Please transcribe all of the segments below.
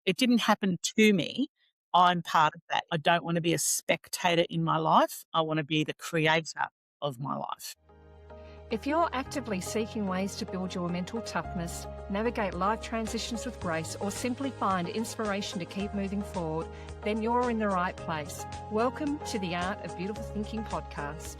it didn't happen to me. I'm part of that. I don't want to be a spectator in my life. I want to be the creator of my life. If you're actively seeking ways to build your mental toughness, navigate life transitions with grace, or simply find inspiration to keep moving forward, then you're in the right place. Welcome to the Art of Beautiful Thinking podcast.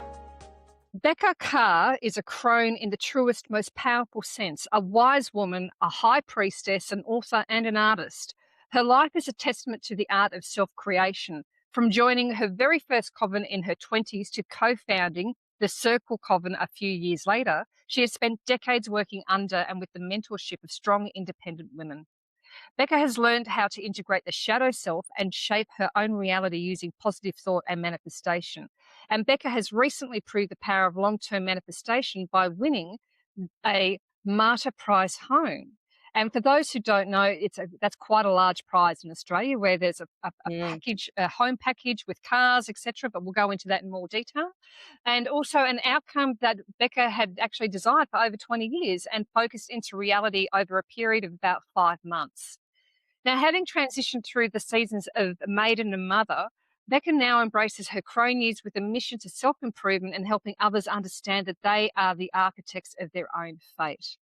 Becca Carr is a crone in the truest, most powerful sense, a wise woman, a high priestess, an author, and an artist. Her life is a testament to the art of self-creation. From joining her very first coven in her 20s to co-founding the Circle Coven a few years later, she has spent decades working under and with the mentorship of strong, independent women. Becca has learned how to integrate the shadow self and shape her own reality using positive thought and manifestation. And Becca has recently proved the power of long-term manifestation by winning a Martyr Prize home. And for those who don't know, that's quite a large prize in Australia, where there's a package, a home package with cars, etc. But we'll go into that in more detail. And also an outcome that Becca had actually desired for over 20 years and focused into reality over a period of about 5 months. Now, having transitioned through the seasons of maiden and mother, Becca now embraces her crone years with a mission to self-improvement and helping others understand that they are the architects of their own fate.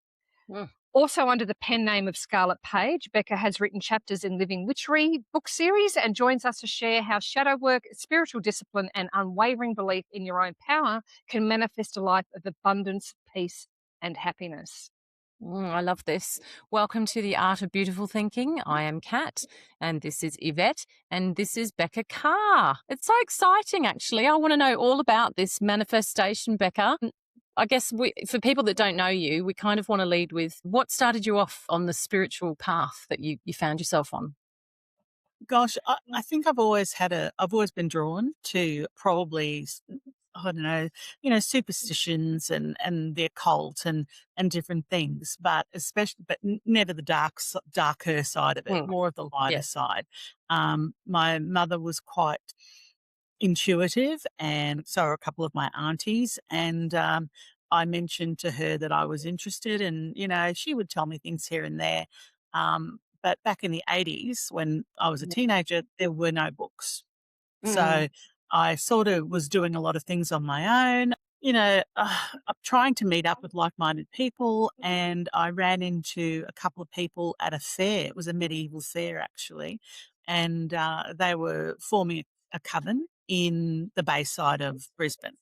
Also under the pen name of Scarlet Page, Becca has written chapters in Living Witchery book series and joins us to share how shadow work, spiritual discipline, and unwavering belief in your own power can manifest a life of abundance, peace, and happiness. I love this. Welcome to the Art of Beautiful Thinking. I am Kat, and this is Yvette, and this is Becca Carr. It's so exciting, actually. I want to know all about this manifestation, Becca. I guess for people that don't know you, we kind of want to lead with what started you off on the spiritual path that you found yourself on. Gosh, I think I've always been drawn to probably, I don't know, superstitions and the occult and different things, but never the darker side of it, more of the lighter side. My mother was quite intuitive, and so are a couple of my aunties, and I mentioned to her that I was interested, and she would tell me things here and there. But back in the 80s, when I was a teenager, there were no books. So I sort of was doing a lot of things on my own, trying to meet up with like-minded people. And I ran into a couple of people at a fair. It was a medieval fair, actually. And they were forming a coven in the Bayside of Brisbane,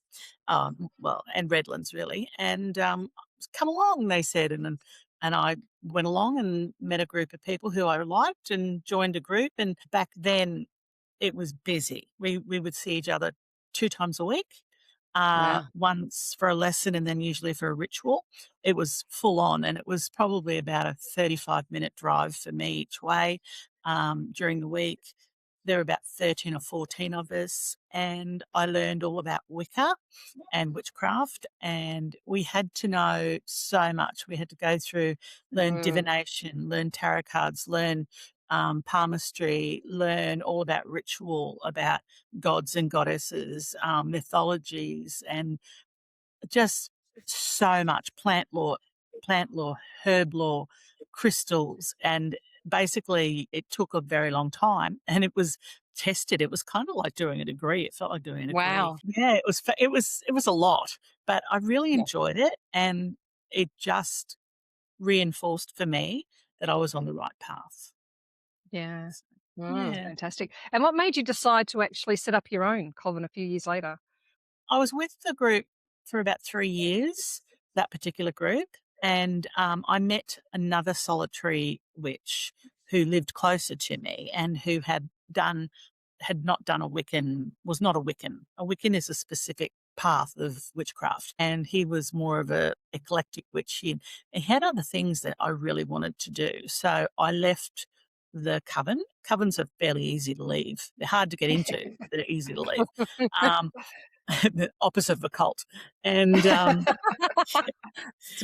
and Redlands, really. And come along, they said. And I went along and met a group of people who I liked and joined a group. And back then it was busy. We would see each other 2 times a week, once for a lesson and then usually for a ritual. It was full on, and it was probably about a 35-minute drive for me each way during the week. There were about 13 or 14 of us, and I learned all about Wicca and witchcraft, and we had to know so much. We had to go through, learn divination, learn tarot cards, learn palmistry, learn all about ritual, about gods and goddesses, mythologies, and just so much plant law, herb law, crystals. And basically it took a very long time, and it was tested. It was kind of like doing a degree. It felt like doing a degree. Wow. Yeah, it was a lot, but I really enjoyed it, and it just reinforced for me that I was on the right path. Yeah. Yeah. Fantastic. And what made you decide to actually set up your own coven a few years later? I was with the group for about 3 years, that particular group, and I met another solitary witch who lived closer to me and who had not done a Wiccan, was not a Wiccan. A Wiccan is a specific path of witchcraft, and he was more of a eclectic witch. He had other things that I really wanted to do. So I left the coven. Covens are fairly easy to leave. They're hard to get into, but they're easy to leave. The opposite of a cult. And It's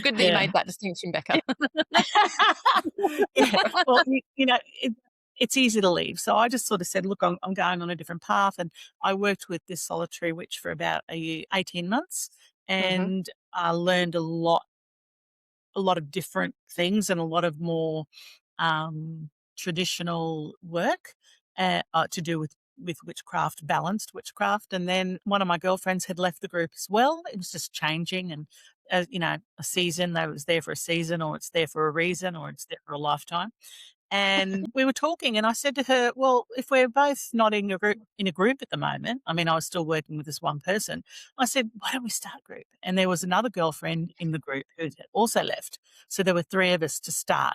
good that you made that distinction, Becca. yeah, well, it's easy to leave. So I just sort of said, look, I'm going on a different path. And I worked with this solitary witch for about 18 months, and I learned a lot of different things and a lot of more traditional work to do with witchcraft, balanced witchcraft. And then one of my girlfriends had left the group as well. It was just changing, and a season. They was there for a season, or it's there for a reason, or it's there for a lifetime. And we were talking, and I said to her, "Well, if we're both not in a group at the moment, I mean, I was still working with this one person. I said, why don't we start a group?" And there was another girlfriend in the group who had also left, so there were three of us to start.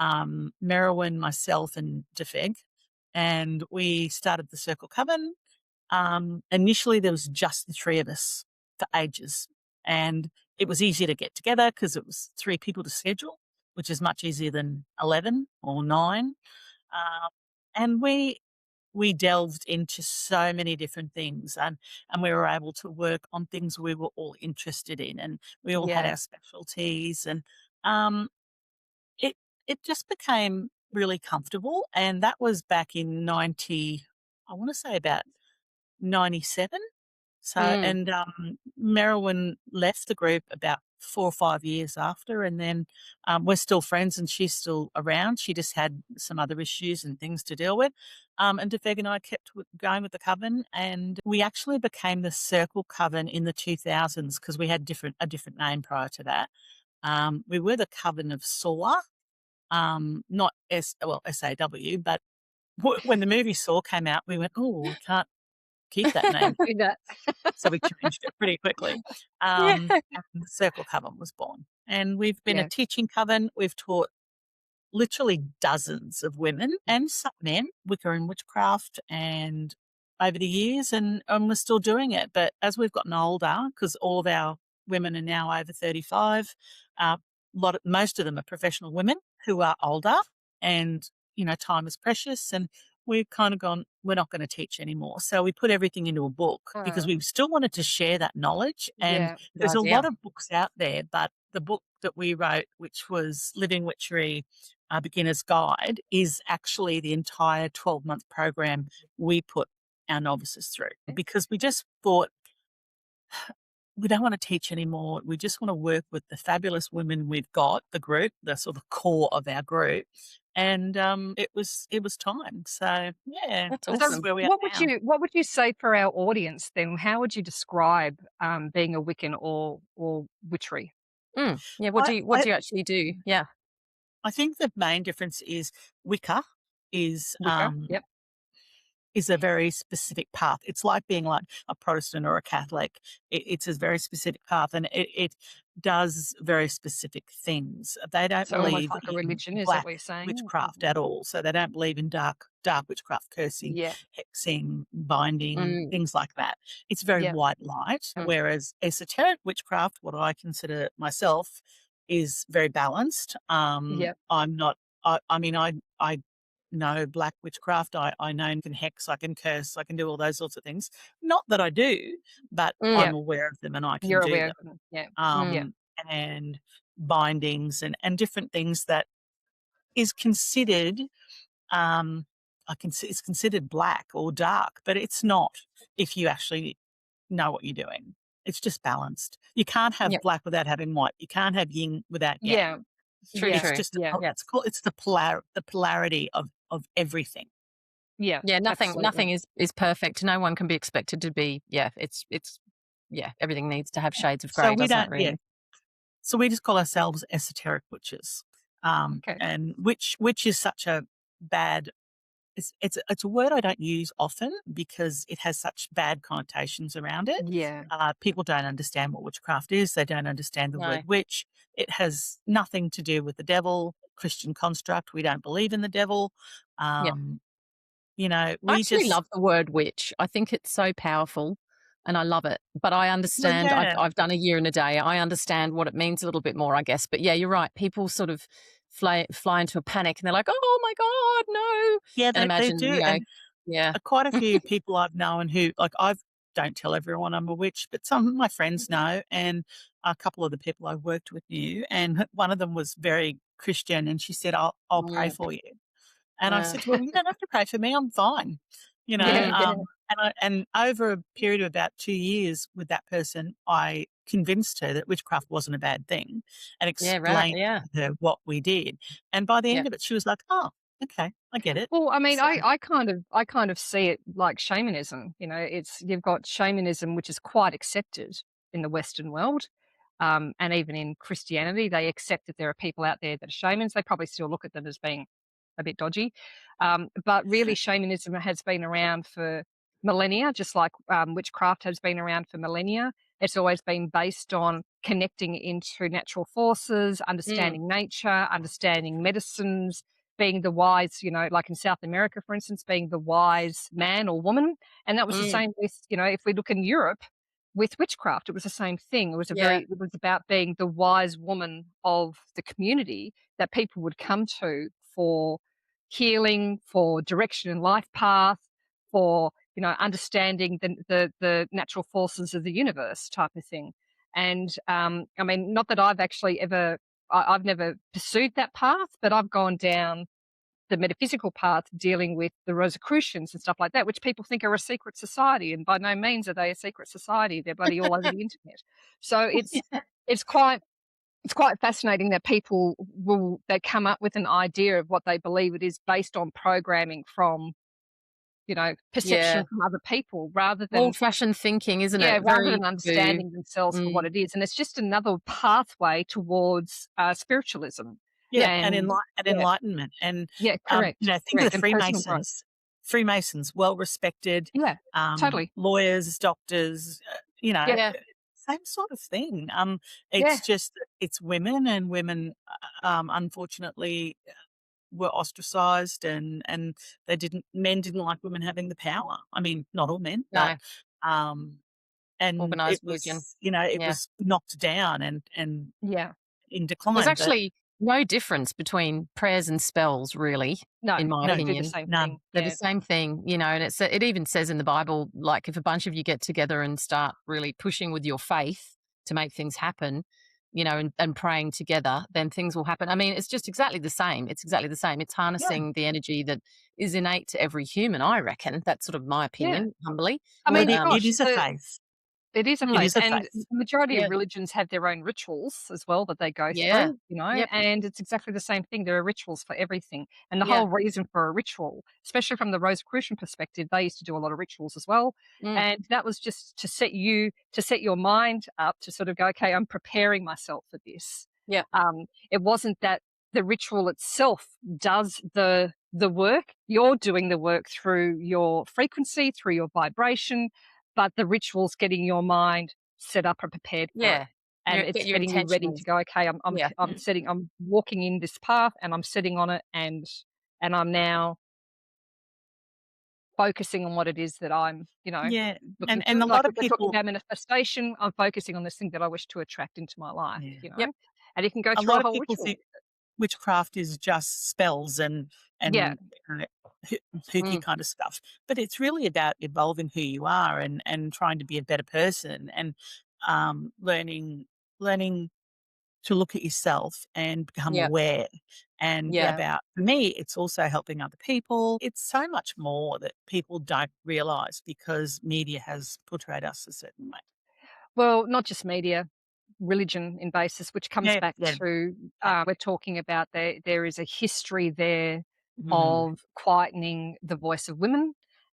Merowyn, myself, and Defeg, and we started the Circle Coven. Initially, there was just the three of us for ages, and it was easier to get together because it was three people to schedule, which is much easier than 11 or 9. And we delved into so many different things, and we were able to work on things we were all interested in, and we all had Yeah. our specialties, and um, it it just became really comfortable. And that was back in 90, I want to say about 97. So, Mm. and Merowyn left the group about 4 or 5 years after, and then we're still friends, and she's still around. She just had some other issues and things to deal with. And Defeg and I kept going with the coven, and we actually became the Circle Coven in the 2000s because we had a different name prior to that. We were the Coven of Saw, not SAW, but when the movie Saw came out, we went, "Oh, we can't keep that name." Do that. So we changed it pretty quickly. Yeah. And the Circle Coven was born. And we've been a Yeah. teaching coven. We've taught literally dozens of women and some men, Wicca and witchcraft, and over the years, and we're still doing it. But as we've gotten older, because all of our women are now over 35, most of them are professional women who are older, and time is precious, and we've kind of gone, we're not going to teach anymore. So we put everything into a book because we still wanted to share that knowledge. And Yeah. there's a Right. Yeah. lot of books out there, but the book that we wrote, which was Living Witchery, Beginner's Guide, is actually the entire 12-month program we put our novices through, because we just thought, we don't want to teach anymore. We just want to work with the fabulous women we've got, the group, the sort of core of our group. And it was time. So yeah, That's this is So awesome. where we are what now. would you say for our audience then? How would you describe being a Wiccan or witchery? Yeah. I, What I do you actually do? Yeah. I think the main difference is Wicca is Wicca? Yep. is a very specific path. It's like being like a Protestant or a Catholic. It's a very specific path, and it does very specific things. They don't So almost believe like a in religion, is that black what you're saying? witchcraft at all. So they don't believe in dark witchcraft, cursing, Yeah. hexing, binding, Mm. things like that. It's very Yeah. white light, Mm. whereas esoteric witchcraft, what I consider myself, is very balanced. Yep. I'm not. I mean, I know black witchcraft. I know I can hex, I can curse, I can do all those sorts of things. Not that I do, but Mm. I'm Yep. aware of them and I can You're do aware them. of them. Yeah. Mm. Yeah. Um, and bindings and different things that is considered, um, it's considered black or dark, but it's not if you actually know what you're doing. It's just balanced. You can't have Yep. black without having white. You can't have yin without Yeah. yang. True. Yeah. It's True. just Yeah. it's called, it's the polarity of everything. Yeah. Yeah. Absolutely. Nothing is perfect. No one can be expected to be. Yeah. It's. Yeah. Everything needs to have shades of So grey, we doesn't it? don't, yeah. Really. So we just call ourselves esoteric witches. Okay. And witch is such a bad. It's a word I don't use often because it has such bad connotations around it. Yeah. People don't understand what witchcraft is. They don't understand the No. word witch. It has nothing to do with the devil. Christian construct. We don't believe in the devil. Yeah. Um, I we actually just, love the word witch. I think it's so powerful and I love it. But I well, understand, yeah, I've done a year and a day. I understand what it means a little bit more, I guess. But yeah, you're right. People sort of fly into a panic and they're like, oh my God, no. yeah, And they imagine, do. And yeah. quite a few people I've known who, like, I don't tell everyone I'm a witch, but some of my friends know, and a couple of the people I worked with knew, and one of them was very Christian, and she said, "I'll pray Mm, for you." And I uh, said, "Well, you don't have to pray for me. I'm fine." Yeah. Yeah. And over a period of about 2 years with that person, I convinced her that witchcraft wasn't a bad thing and yeah, right. explained Yeah. to her what we did. And by the Yeah. end of it, she was like, "Oh." Okay, I get it. Well, I mean, So I kind of see it like shamanism. It's you've got shamanism, which is quite accepted in the Western world, and even in Christianity, they accept that there are people out there that are shamans. They probably still look at them as being a bit dodgy, but really, shamanism has been around for millennia, just like witchcraft has been around for millennia. It's always been based on connecting into natural forces, Mm, understanding nature, understanding medicines, being the wise, like in South America, for instance, being the wise man or woman. And that was the mm, same with, if we look in Europe with witchcraft, it was the same thing. yeah. It was about being the wise woman of the community that people would come to for healing, for direction in life path, for, understanding the natural forces of the universe type of thing. And I mean, not that I've actually I've never pursued that path, but I've gone down the metaphysical path dealing with the Rosicrucians and stuff like that, which people think are a secret society, and by no means are they a secret society. They're bloody all over the internet. So it's quite it's quite fascinating that people they come up with an idea of what they believe it is based on programming from Yeah. perception from other people rather than Old-fashioned thinking, isn't yeah, it? rather Very than true. understanding themselves for what Mm, it is. And it's just another pathway towards spiritualism. yeah, And and yeah, enlightenment, and yeah, correct, think of the correct. And personal growth. Freemasons. Freemasons, well respected, Yeah, totally. lawyers, doctors, Yeah, yeah, same sort of thing. yeah, It's just that it's women, and women, unfortunately, were ostracized, and they didn't men didn't like women having the power. I mean, not all men, but no, um, and it organised religion. was, it Yeah. was knocked down and yeah. in There's decline. But actually no difference between prayers and spells, really, No, in my no, no, do the opinion. same none. thing. They're the Yeah, same thing, and it even says in the Bible, like if a bunch of you get together and start really pushing with your faith to make things happen, and praying together, then things will happen. I mean, it's just exactly the same. It's exactly the same. It's Yeah, harnessing the energy that is innate to every human, I reckon. That's sort of my yeah. opinion, humbly. I well, mean, it gosh, is a phase. it is a It Mm, phase, is a and the phase. majority of yeah. religions have their own rituals as well that they go Yeah. through, Yep. and it's exactly the same thing. There are rituals for everything. And the Yeah. whole reason for a ritual, especially from the Rosicrucian perspective, they used to do a lot of rituals as well. Mm, And that was just to set your mind up to sort of go, okay, I'm preparing myself for this. yeah. It wasn't that the ritual itself does the work. You're doing the work through your frequency, through your vibration, but the ritual's getting your mind set up and prepared for it. Yeah. And Get it's your getting you ready intentions. to go, okay, Yeah. I'm walking in this path and I'm sitting on it and I'm now focusing on what it is that I'm, Yeah, looking and for. a Like lot if of we're talking people. about manifestation, I'm focusing on this thing that I wish to attract into my life, Yeah, Yep. And you can go a through a lot of whole people ritual. think witchcraft is just spells Yeah. and hooky Mm, kind of stuff, but it's really about evolving who you are and trying to be a better person, and learning to look at yourself and become yeah. aware. And Yeah. Yeah. about for me, it's also helping other people. It's so much more that people don't realize because media has portrayed us a certain way. Well, not just media, religion in basis, which comes Yeah, back yeah, to yeah. we're talking about there is a history there Mm. of quietening the voice of women,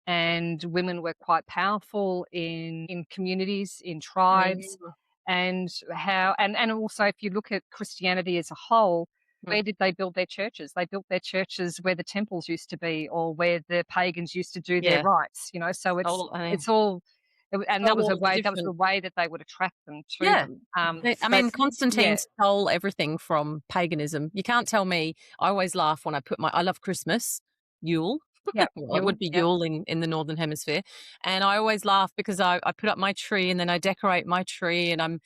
and women were quite powerful in communities, in tribes, Mm, and how and also if you look at Christianity as a whole. mm. Where did they build their churches? They built their churches where the temples used to be, or where the pagans used to do their Yeah. rites. So I mean, it's all and stole all of the that was the different. way that they would attract them to Yeah. them. I But mean, Constantine yeah, stole everything from paganism. You can't tell me. I always laugh when I love Christmas, Yule. yeah, Well, it would you'll be yep, Yule in the Northern Hemisphere. And I always laugh because I put up my tree and then I decorate my tree and I'm,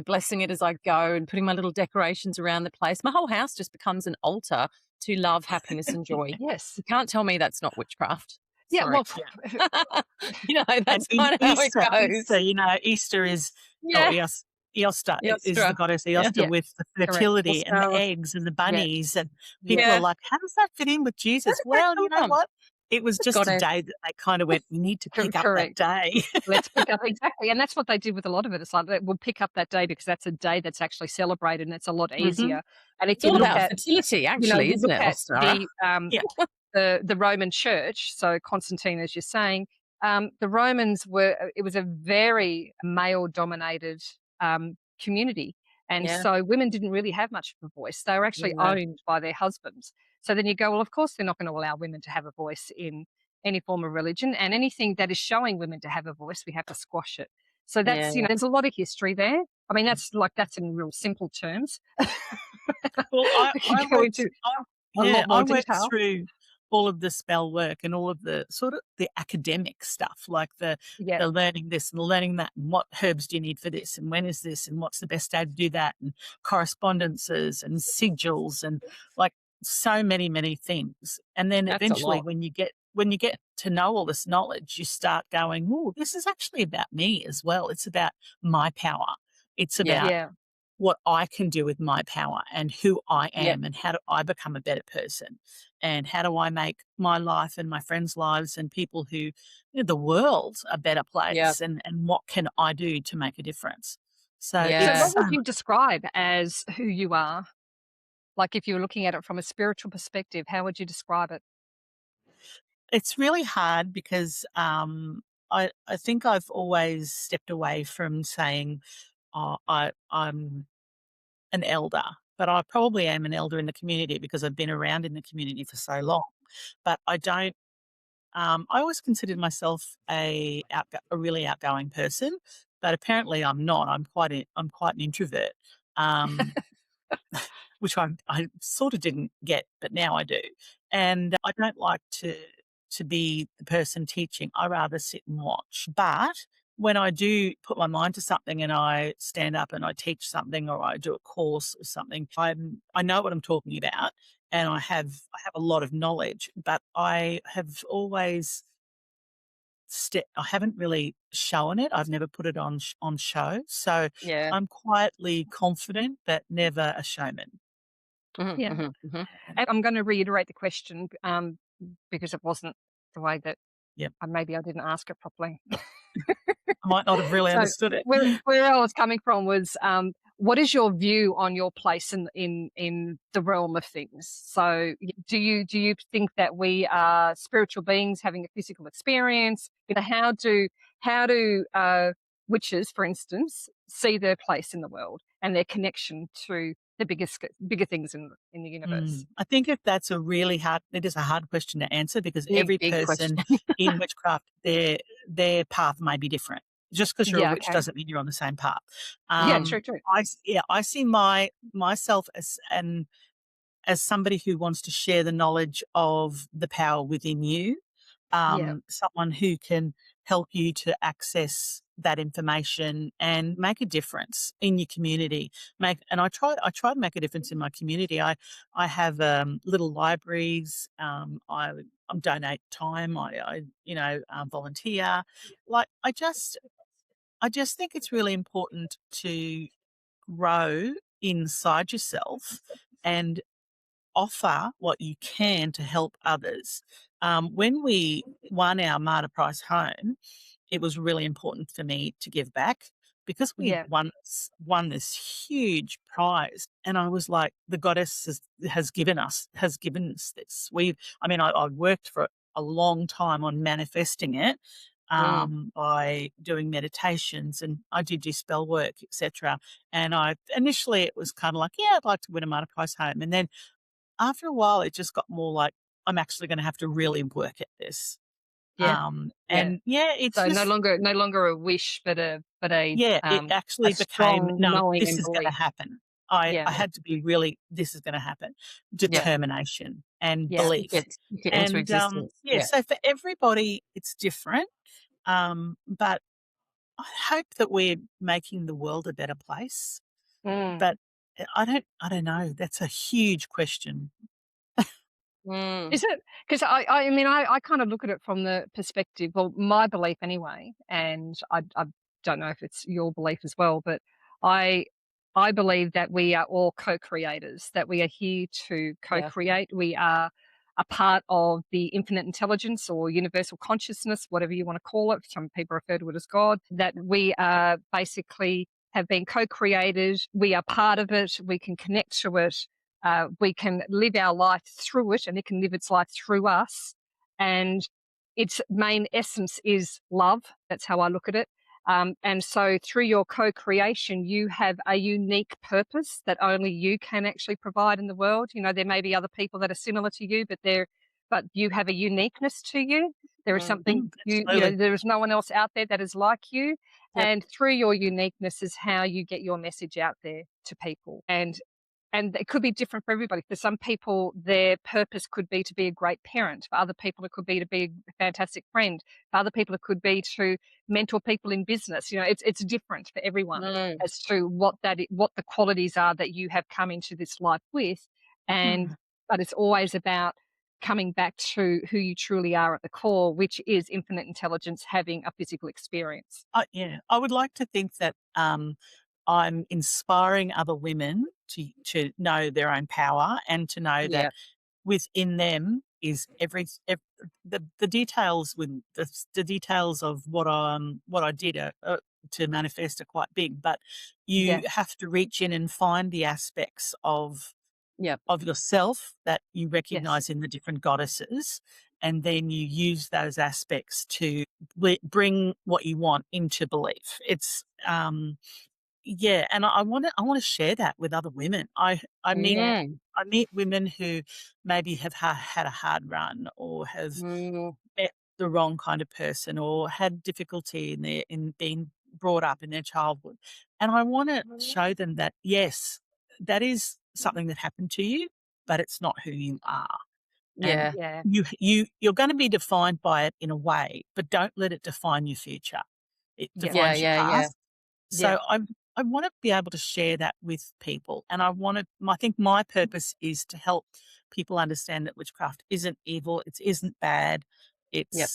blessing it as I go and putting my little decorations around the place. My whole house just becomes an altar to love, happiness, and joy. yes, You can't tell me that's not witchcraft. yeah. Sorry. Well, And That's kind of how it Easter, goes. Easter is oh, Yeah. Eosta is the Yostra. goddess Yeah. Eosta yeah, with the correct. fertility and the Also, eggs and the Yeah, bunnies, and yeah, people are yeah. like, "How does that fit in with Where Jesus?" did that Well, come you know from? what? It was just a Goddess. day that they kind of went, "We need to pick up that Correct. day." Let's pick up exactly, and that's what they did with a lot of it. It's like, we'll pick up that day because that's a day that's actually celebrated, and it's a lot Mhm. easier. And if It's you all look about at, fertility, actually, you isn't look it, at Ostara? Yeah. the Roman Church, so Constantine, as you're saying, the Romans were, it was a very male-dominated community, and Yeah. so women didn't really have much of a voice. They were actually No. owned by their husbands. So then you go, well, of course they're not going to allow women to have a voice in any form of religion, and anything that is showing women to have a voice, we have to squash it. So Yeah. that's, there's a lot of history there. I mean, Yeah. that's in real simple terms. Well, We could go into a lot I more worked detail. through all of the spell work and all of the sort of the academic stuff, like Yeah, the learning this and learning that, and what herbs do you need for this, and when is this, and what's the best day to do that, and correspondences and sigils, and like so many things. And then That's a eventually, lot. when you get to know all this knowledge, you start going, "Oh, this is actually about me as well. It's about my power. It's Yeah. about yeah. what I can do with my power and who I Yeah. am and how do I become a better person and how do I make my life and my friends' lives and people who, the world a better Yeah. place and what can I do to make a difference?" So So Yeah. what would you describe as who you are? Like, if you were looking at it from a spiritual perspective, how would you describe it? it's really hard because I think I've always stepped away from saying, "Oh, I'm an elder," but I probably am an elder in the community because I've been around in the community for so long. But I don't. I always considered myself a really outgoing person, but apparently I'm not. I'm quite an introvert, um, which I sort of didn't get, but now I do. And I don't like to be the person teaching. I rather sit and watch. But when I do put my mind to something and I stand up and I teach something or I do a course or something, I know what I'm talking about and I have a lot of knowledge, but I have always I haven't really shown it. I've never put it on show. So Yeah. I'm quietly confident, but never a showman. Mhm, Yeah. mhm, mhm. And I'm gonna reiterate the question, because it wasn't the way that Yep. maybe I didn't ask it properly. I might not have really So understood it. where I was coming from was, what is your view on your place in the realm of things? So do you think that we are spiritual beings having a physical experience? How do witches, for instance, see their place in the world and their connection to the bigger things in the universe? I think if that's it is a hard question to answer because Big, every big question. person in witchcraft, their path may be different. Just because you're a Yeah. witch Okay. doesn't mean you're on the same path. Yeah. True. True. I see myself as somebody who wants to share the knowledge of the power within you, Yeah. someone who can help you to access that information and make a difference in your community. I try to make a difference in my community. I have little libraries. I donate time. I volunteer. Like I just think it's really important to grow inside yourself and offer what you can to help others. When we won our Martyr Prize home, it was really important for me to give back because we Yeah. won this huge prize, and I was like, the goddess has given us this. I worked for a long time on manifesting it. Mm. By doing meditations and I did do spell work, etc. And I initially it was kind of like, yeah, I'd like to win a Martyr Prize home. And then after a while, it just got more like, I'm actually gonna have to really work at this. Yeah. Yeah. And yeah, it's So just no longer a wish, but yeah, it a actually became, strong "No, knowing this and is gonna belief. happen." I Yeah, I had to be really, "This is gonna happen." Yeah. Determination and yeah, belief. Speak it into And, existence. yeah, Yeah. so for everybody, it's different, but I hope that we're making the world a better place, mm, but, I don't know, that's a huge question. Mm. is it? Because I mean, I kind of look at it from the perspective, well, my belief anyway, and I don't know if it's your belief as well, but I I believe that we are all co-creators, that we are here to Yeah. co-create. We are a part of the infinite intelligence or universal consciousness, whatever you want to call it. Some people refer to it as God, that we are basically have been co-created. We are part of it. We can connect to it. We can live our life through it, and it can live its life through us. And its main essence is love. That's how I look at it. And so through your co-creation, you have a unique purpose that only you can actually provide in the world. You know, there may be other people that are similar to you, but you have a uniqueness to you. There is something Absolutely. there is no one else out there that is like you. Yep. And through your uniqueness is how you get your message out there to people. And it could be different for everybody. For some people, their purpose could be to be a great parent. For other people, it could be to be a fantastic friend. For other people, it could be to mentor people in business. You know, it's different for everyone as to what the qualities are that you have come into this life with. But it's always about coming back to who you truly are at the core, which is infinite intelligence having a physical experience. Yeah, I would like to think that I'm inspiring other women to know their own power and to know that Yeah. within them is the details with the details of what I did to manifest are quite big, but you Yeah. have to reach in and find the aspects Yep. of yourself that you Yes. recognize in the different goddesses, and then you use those aspects to bring what you want into belief. It's yeah, and I want to share that with other women. I meet Mm. I meet women who maybe have had a hard run or have Mm. met the wrong kind of person or had difficulty in being brought up in their childhood, and I want to show them that yes, that is something that happened to you, but it's not who you are, and Yeah. Yeah. you're going to be defined by it in a way, but don't let it define your future. It Yeah. Yeah. defines your Yeah. Yeah. past. Yeah. So I want to be able to share that with people, and I think my purpose is to help people understand that witchcraft isn't evil, it isn't bad. Yep.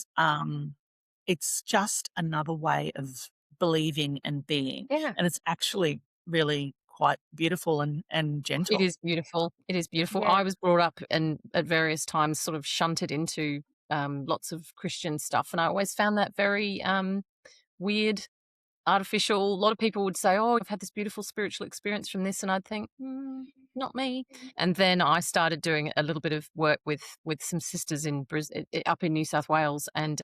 It's just another way of believing and being, Yeah. and it's actually really quite beautiful and It gentle. is beautiful. It is beautiful. Yeah. I was brought up and at various times sort of shunted into lots of Christian stuff, and I always found that very weird, artificial. A lot of people would say, "Oh, I've had this beautiful spiritual experience from this," and I'd think, "Not me." And then I started doing a little bit of work with some sisters in up in New South Wales, and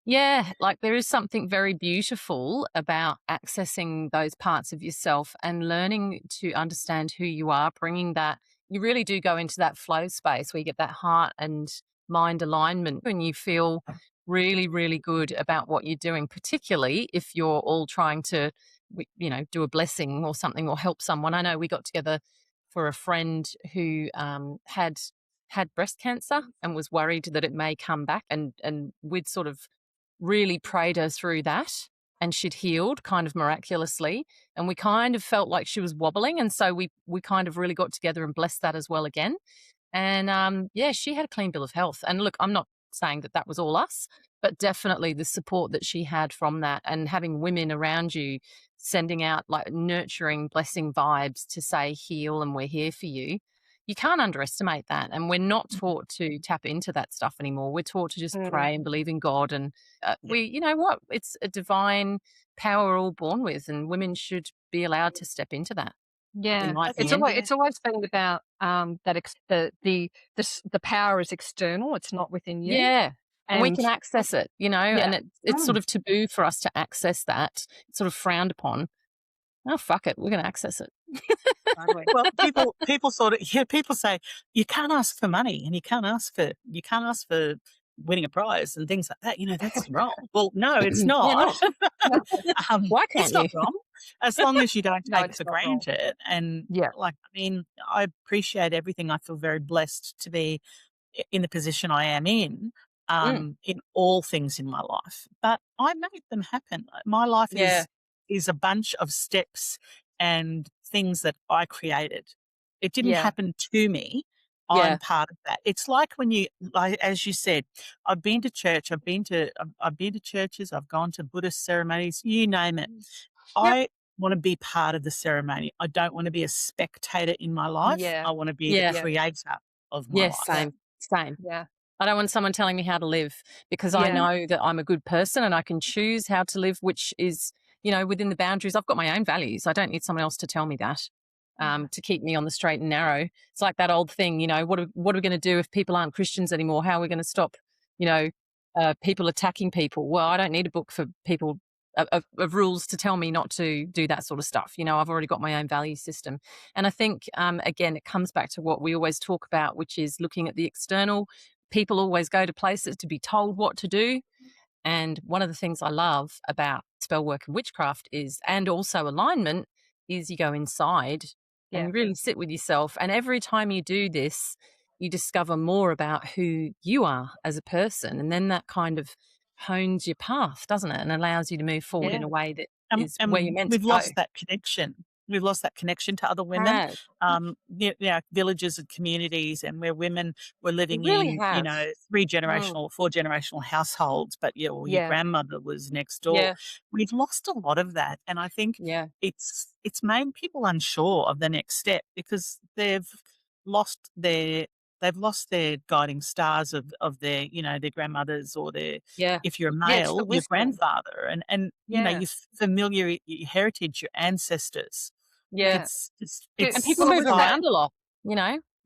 yeah, like there is something very beautiful about accessing those parts of yourself and learning to understand who you are, bringing that. You really do go into that flow space where you get that heart and mind alignment and you feel really, really good about what you're doing, particularly if you're all trying to, do a blessing or something or help someone. I know we got together for a friend who had breast cancer and was worried that it may come back, and we'd sort of really prayed her through that, and she'd healed kind of miraculously, and we kind of felt like she was wobbling, and so we kind of really got together and blessed that as well again. And yeah, she had a clean bill of health. And look, I'm not saying that that was all us, but definitely the support that she had from that, and having women around you sending out like nurturing blessing vibes to say heal and we're here for you. You can't underestimate that. And we're not taught to tap into that stuff anymore. We're taught to just pray and believe in God. And Yeah. you know what? It's a divine power we're all born with, and women should be allowed to step into that, in Yeah, my I it's think opinion. always yeah, it's always been about the power is external. It's not within you. Yeah. And we And can access it, yeah, and it's sort of taboo for us to access that. It's sort of frowned upon. Oh, fuck it. We're going to access it. totally. well, people sort of yeah, people say you can't ask for money and you can't ask for winning a prize and things like that. That's wrong. Well, no, it's Yeah, not. not. Why It's can't not you? wrong as long as you don't No, take it it's for not wrong. granted. And Yeah. I appreciate everything. I feel very blessed to be in the position I am Mm, in all things in my life. But I made them happen. My life yeah, is a bunch of steps and things that I created. It didn't Yeah. happen to me. I'm yeah, part of that. It's like when like as you said, I've been to church, I've been to churches, I've gone to Buddhist ceremonies, you name it. Yep. I want to be part of the ceremony. I don't want to be a spectator in my life. Yeah. I want to be the yeah, Yeah. creator of my yeah, life. Yeah. same. Same. Yeah. I don't want someone telling me how to live, because I Yeah. know that I'm a good person and I can choose how to live, which is, within the boundaries. I've got my own values. I don't need someone else to tell me that, to keep me on the straight and narrow. It's like that old thing, what are we going to do if people aren't Christians anymore? How are we going to stop, you know, people attacking people? Well, I don't need a book for people of rules to tell me not to do that sort of stuff. I've already got my own value system. And I think, again, it comes back to what we always talk about, which is looking at the external. People always go to places to be told what to do. And one of the things I love about spell work and witchcraft is, and also alignment, is you go inside and Yeah. you really sit with yourself. And every time you do this, you discover more about who you are as a person. And then that kind of hones your path, doesn't it? And allows you to move forward in Yeah. a way that And is where you're meant to we've go. lost that connection. We've lost that connection to other women. Has. Villages and communities, and where women were It living really in, has. 3-generational, 4-generational households, but your Yeah. grandmother was next door. Yeah. We've lost a lot of that, and I think Yeah. it's made people unsure of the next step, because lost their they've lost their guiding stars of their their grandmothers, or their, Yeah. if you're a Yeah. It's the male, your wisdom. grandfather, and Yeah. your heritage, your ancestors. Yeah. It's And people Well, move with that, around a lot,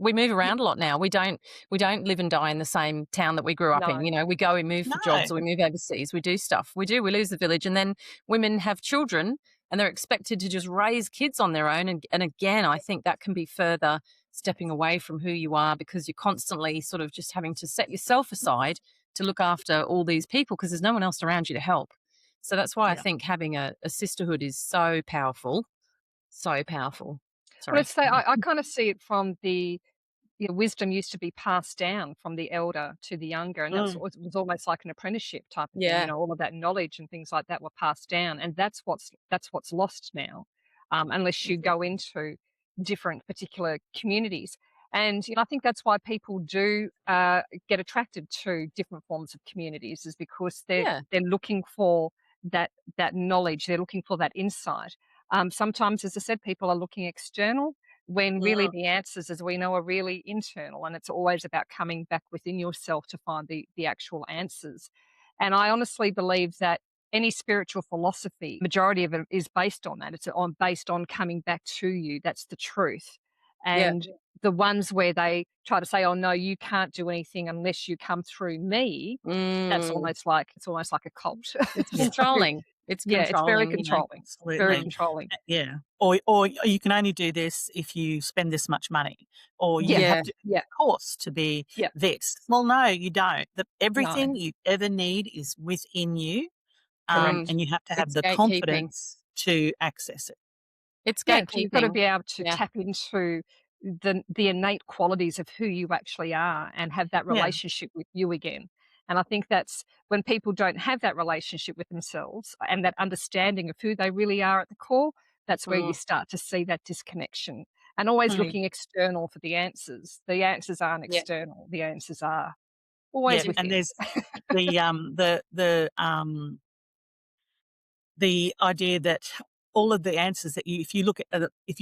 We move around a lot now. We don't live and die in the same town that we grew up in. no. We move for no, jobs, or we move overseas. We do stuff. We lose the village, and then women have children and they're expected to just raise kids on their own. And again, I think that can be further stepping away from who you are, because you're constantly sort of just having to set yourself aside to look after all these people, because there's no one else around you to help. So that's why I yeah, think having a sisterhood is so powerful. So powerful. Well, Sorry. let's say I kind of see it from the wisdom used to be passed down from the elder to the younger, and mm, it was almost like an apprenticeship type of thing. Yeah. All of that knowledge and things like that were passed down, and that's what's lost now, unless you go into different particular communities. And I think that's why people do get attracted to different forms of communities, is because Yeah. they're looking for that knowledge, they're looking for that insight. Sometimes, as I said, people are looking external, when really mm, the answers, as we know, are really internal, and it's always about coming back within yourself to find the actual answers. And I honestly believe that any spiritual philosophy, majority of it is based on that. Based on coming back to you. That's the truth. Yeah. And the ones where they try to say, "Oh no, you can't do anything unless you come through me," that's Mm. almost like a cult. It's yeah, So, controlling. It's yeah, it's very controlling, controlling. Very absolutely. controlling. Yeah. Or you can only do this if you spend this much money, or you Yeah, have Yeah. to yeah, course to be yeah. this. Well, no, you don't. No, Everything you ever need is within you, correct. and you have to have It's the gatekeeping. confidence to access it. It's Yeah, because you've got to gatekeeping. be able to Yeah. tap into the innate qualities of who you actually are and have that Yeah. relationship with you again. And I think that's when people don't have that relationship with themselves and that understanding of who they really are at the core, that's where you Mm. start to see that disconnection. And always Mm. looking external for the answers. The answers aren't Yeah. external. The answers are Yeah, always and within. there's the idea that all of the answers that if you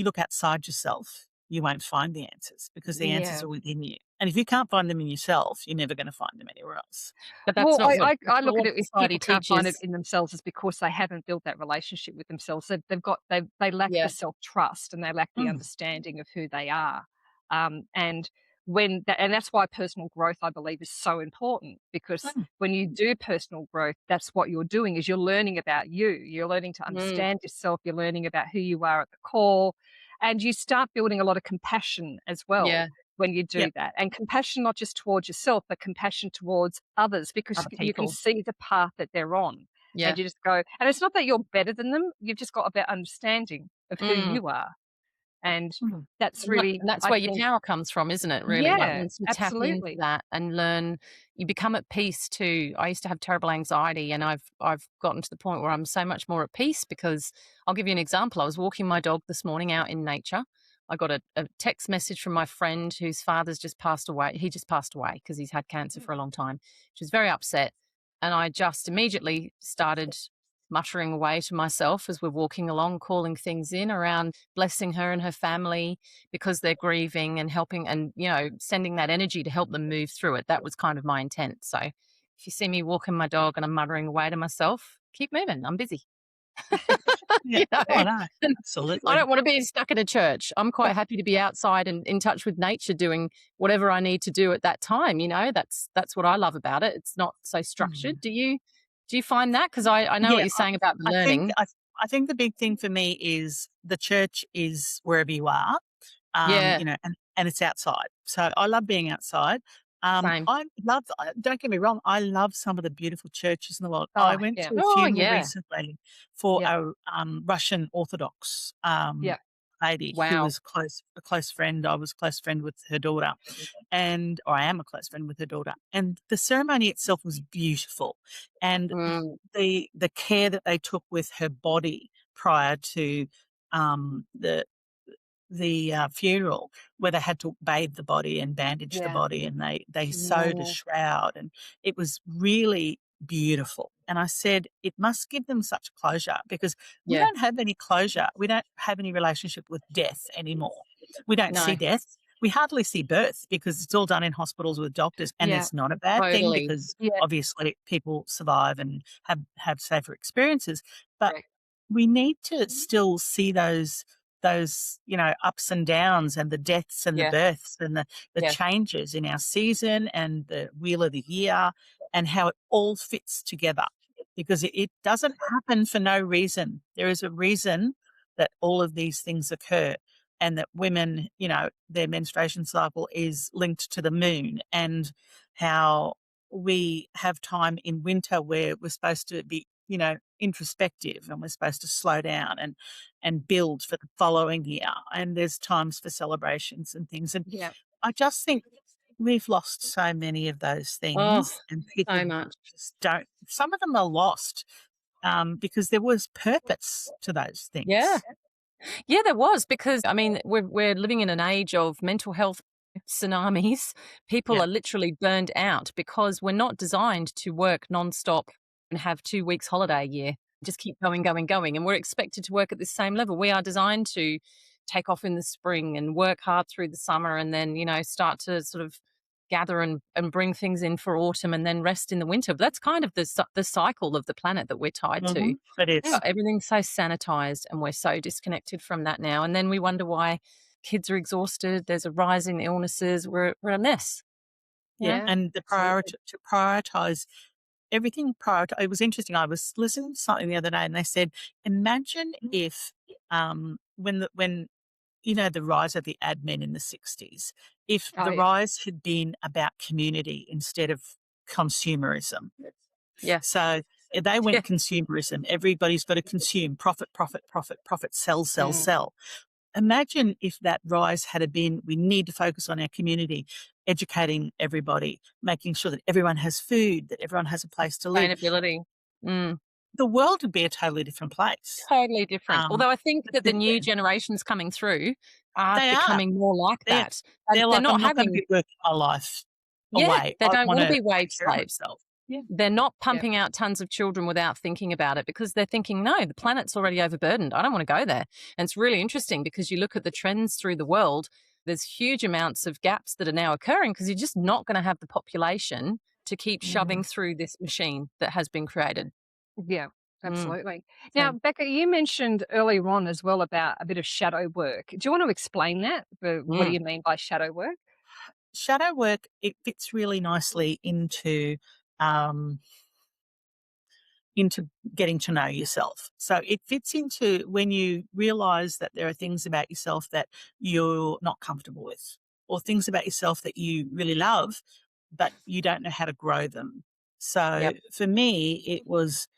look outside yourself, you won't find the answers, because the answers Yeah. are within you. And if you can't find them in yourself, you're never going to find them anywhere else. But Well, that's I not look at what it, if society people can't find it teaches. in themselves, it's because they haven't built that relationship with themselves. They lack the Yeah. self-trust, and they lack the Mm, understanding of who they are. And and that's why personal growth, I believe, is so important, because mm, when you do personal growth, that's what you're doing, is you're learning about you. You're learning to Mm. understand yourself. You're learning about who you are at the core, and you start building a lot of compassion as well Yeah. when you yep, do that. And compassion, not just towards yourself, but compassion towards others, because other you can people. see the path that they're on. Yeah. And you just go, and it's not that you're better than them, you've just got a better understanding of who Mm. you are. And Mm, that's really, And that's I where your think, power comes from, isn't it, really? Like, yeah, once you tap into absolutely. that and learn, you become at peace too. I used to have terrible anxiety, and I've gotten to the point where I'm so much more at peace, because I'll give you an example. I was walking my dog this morning out in nature. I got a text message from my friend whose father's just passed away. He just passed away because he's had cancer for a long time. She was very upset. And I just immediately started muttering away to myself as we're walking along, calling things in around blessing her and her family because they're grieving and helping and, sending that energy to help them move through it. That was kind of my intent. So if you see me walking my dog and I'm muttering away to myself, keep moving. I'm busy. Yeah. Oh, no, And I absolutely. don't want to be stuck in a church. I'm quite happy to be outside and in touch with nature, doing whatever I need to do at that time. That's what I love about it. It's not so structured. Mm. Do you find that? Because I know what Yeah, you're saying about the I think learning. I think the big thing for me is the church is wherever you are, Yeah, and it's outside. So I love being outside. same. I love. Don't get me wrong. I love some of the beautiful churches in the world. I Oh, went yeah. to a Oh, funeral yeah. recently for Yeah. a Russian Orthodox Yeah. lady who Wow. was a close friend. I was a close friend with her daughter, or I am a close friend with her daughter. And the ceremony itself was beautiful, and Mm, the care that they took with her body prior to um, the the funeral, where they had to bathe the body and bandage the Yeah. body, and they sewed a yeah, shroud, and it was really beautiful. And I said, it must give them such closure because we yeah. don't have any closure. We don't have any relationship with death anymore. We don't see No, death. We hardly see birth because it's all done in hospitals with doctors, and Yeah. it's not a bad thing totally. because Yeah. obviously people survive and have safer experiences. But Correct. we need to still see those ups and downs and the deaths and the Yeah, births and the yeah, changes in our season and the wheel of the year and how it all fits together, because it doesn't happen for no reason. There is a reason that all of these things occur, and that women, their menstruation cycle is linked to the moon, and how we have time in winter where we're supposed to be, introspective, and we're supposed to slow down and build for the following year. And there's times for celebrations and things. And Yeah. I just think we've lost so many of those oh, things, and people so much. just don't. Some of them are lost because there was purpose to those Yeah. things. Yeah, there was, because I mean we're living in an age of mental health tsunamis. People Yeah. are literally burned out because we're not designed to work nonstop and have 2 weeks holiday a year. Just keep going, going, going, and we're expected to work at the same level. We are designed to take off in the spring and work hard through the summer, and then start to sort of gather and bring things in for autumn, and then rest in the winter. But that's kind of the cycle of the planet that we're tied to. It Yeah. is. Everything's so sanitized and we're so disconnected from that now. And then we wonder why kids are exhausted. There's a rise in illnesses. We're a mess. Yeah. Yeah. And Absolutely. to prioritize everything prior to, it was interesting. I was listening to something the other day, and they said, imagine if when the rise of the admin in the 60s, if Oh, the yeah. rise had been about community instead of consumerism. Yeah. So they Yeah. went consumerism. Everybody's got to consume, profit, profit, profit, profit, sell, sell, Mm. sell. Imagine if that rise had been, we need to focus on our community, educating everybody, making sure that everyone has food, that everyone has a place to live. Sustainability. Mm. The world would be a totally different place. Totally different. Um, Although I think but that the new generations coming through are they are. becoming more like They're that. And they're they're like, I'm not not going to having, be working my life yeah, away. they I don't want want to to be take wage care of slaves. myself. Yeah. They're not Yeah. pumping out tons of children without thinking about it, because they're thinking, no, the planet's already overburdened. I don't want to go there. And it's really interesting because you look at the trends through the world, there's huge amounts of gaps that are now occurring because you're just not going to have the population to keep shoving Mm. through this machine that has been created. Yeah. Mm. Absolutely. Now, So, Becca, you mentioned earlier on as well about a bit of shadow work. Do you want to explain that? What do mm, you mean by shadow work? Shadow work, it fits really nicely um, into getting to know yourself. So it fits into when you realize that there are things about yourself that you're not comfortable with, or things about yourself that you really love, but you don't know how to grow them. So yep. for me, it was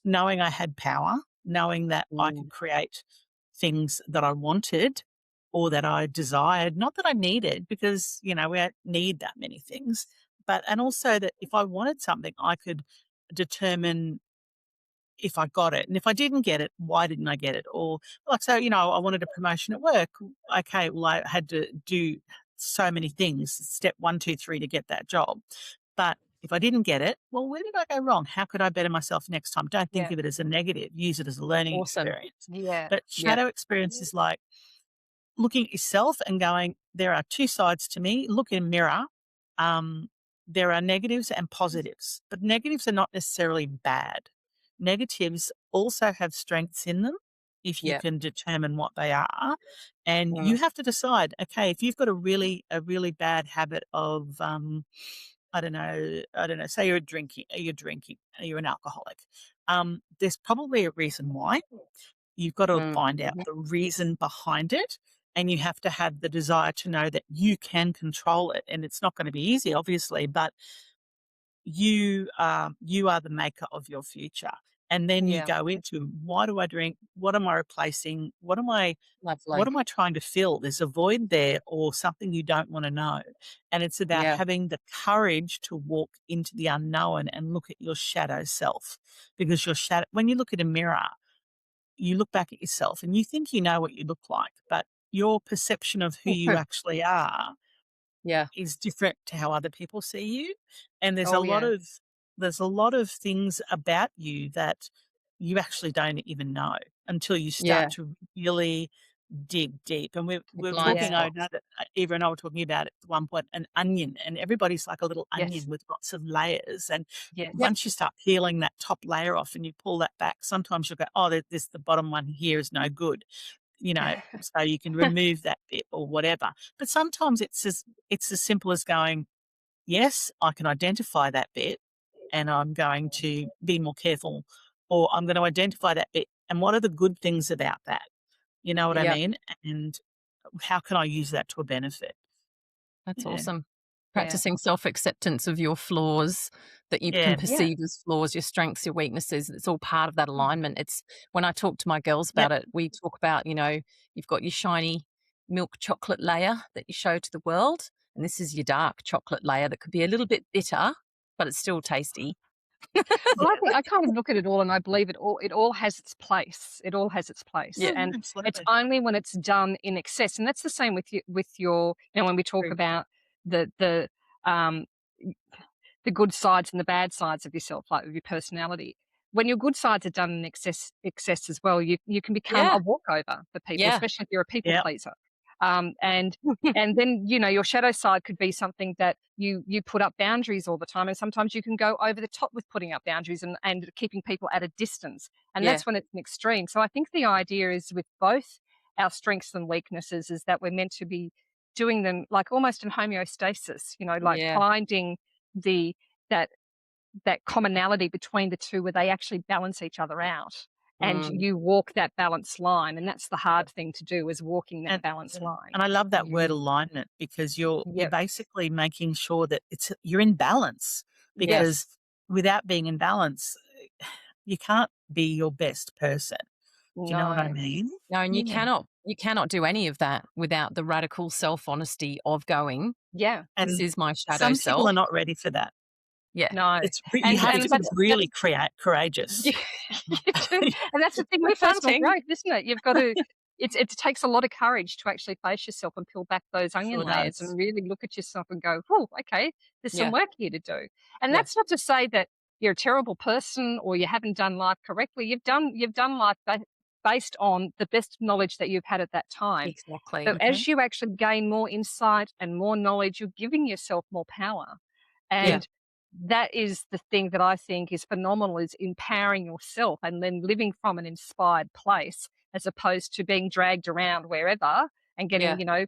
knowing I had power, knowing that I Mm, could create things that I wanted or that I desired, not that I needed, because, we don't need that many things, and also that if I wanted something, I could determine if I got it. And if I didn't get it, why didn't I get it? Or like, so, I wanted a promotion at work. Okay, well, I had to do so many things, step one, two, three to get that job. But If I didn't get it, well, where did I go wrong? How could I better myself next time? Don't think Yeah. of it as a negative. Use it as a learning Awesome. experience. Yeah. But Yeah. shadow experience is like looking at yourself and going, there are two sides to me. Look in a mirror. There are negatives and positives, but negatives are not necessarily bad. Negatives also have strengths in them if you Yeah. can determine what they are. And you Mm. have to decide, okay, if you've got a really bad habit of I don't know, say you're you're an alcoholic. There's probably a reason why. You've got to Mm. find out Mhm. the reason behind it, and you have to have the desire to know that you can control it. And it's not going to be easy, obviously, but you are the maker of your future. And then you Yeah. go into, why do I drink? What am I replacing? What Lovely. am I trying to fill? There's a void there or something you don't want to know. And it's about Yeah. having the courage to walk into the unknown and look at your shadow self. Because your shadow, when you look at a mirror, you look back at yourself and you think you know what you look like, but your perception of who you actually are Yeah. is different to how other people see you. And Oh, yeah. there's a lot of things about you that you actually don't even know until you Yeah. start to really dig deep. And The we're blind talking, Yeah. I know spots. that Eva and I were talking about at one point an onion, and everybody's like a little onion Yes. with lots of layers. And Yes. Yep. once you start peeling that top layer off and you pull that back, sometimes you'll go, oh, this the bottom one here is no good, so you can remove that bit or whatever. But sometimes it's as simple as going, yes, I can identify that bit and I'm going to be more careful, or I'm going to identify that bit and what are the good things about that? You know what I Yeah. mean? And how can I use that to a benefit? That's Yeah. awesome. Yeah. Practicing self-acceptance of your flaws that you can Yeah. Yeah. perceive as flaws, your strengths, your weaknesses. It's all part of that alignment. It's when I talk to my girls Yep. about it, we talk about, you've got your shiny milk chocolate layer that you show to the world, and this is your dark chocolate layer that could be a little bit bitter, but it's still tasty. Well, Yeah. I kind of look at it all and I believe it all has its place. It all has its place. Yeah. And it's Absolutely. only when it's done in excess. And that's the same with your, when we talk True. about the um the good sides and the bad sides of yourself, like with your personality. When your good sides are done in excess as well, you can become Yeah. a walkover for people, Yeah. especially if you're a people Yeah. pleaser. Um, and and then your shadow side could be something that you put up boundaries all the time, and sometimes you can go over the top with putting up boundaries and keeping people at a distance, and Yeah. that's when it's an extreme. So I think the idea is with both our strengths and weaknesses is that we're meant to be doing them like almost in homeostasis, like Yeah. finding the that that commonality between the two where they actually balance each other out, and Mm. you walk that balance line, and that's the hard thing to do, is walking that And balance line. and I love that word Mm. alignment because you're Yep. basically making sure that you're in balance, because Yes. without being in balance, you can't be your best person. Do you know what I No. mean? No, and Yeah. you cannot do any of that without the radical self-honesty of going, Yeah. this And is my shadow some people self. are not ready for that. Yeah. No. You And have Which to and be that's really courageous. you you do, and that's the thing with personal Confronting. growth, isn't it? You've got to it takes a lot of courage to actually face yourself and peel back those onion Sure layers does. and really look at yourself and go, "Oh, okay, there's some Yeah. work here to do." And Yeah. that's not to say that you're a terrible person or you haven't done life correctly. You've done life based on the best knowledge that you've had at that time. Exactly. So Okay. as you actually gain more insight and more knowledge, you're giving yourself more power. Yeah. And that is the thing that I think is phenomenal, is empowering yourself and then living from an inspired place as opposed to being dragged around wherever and Yeah. getting,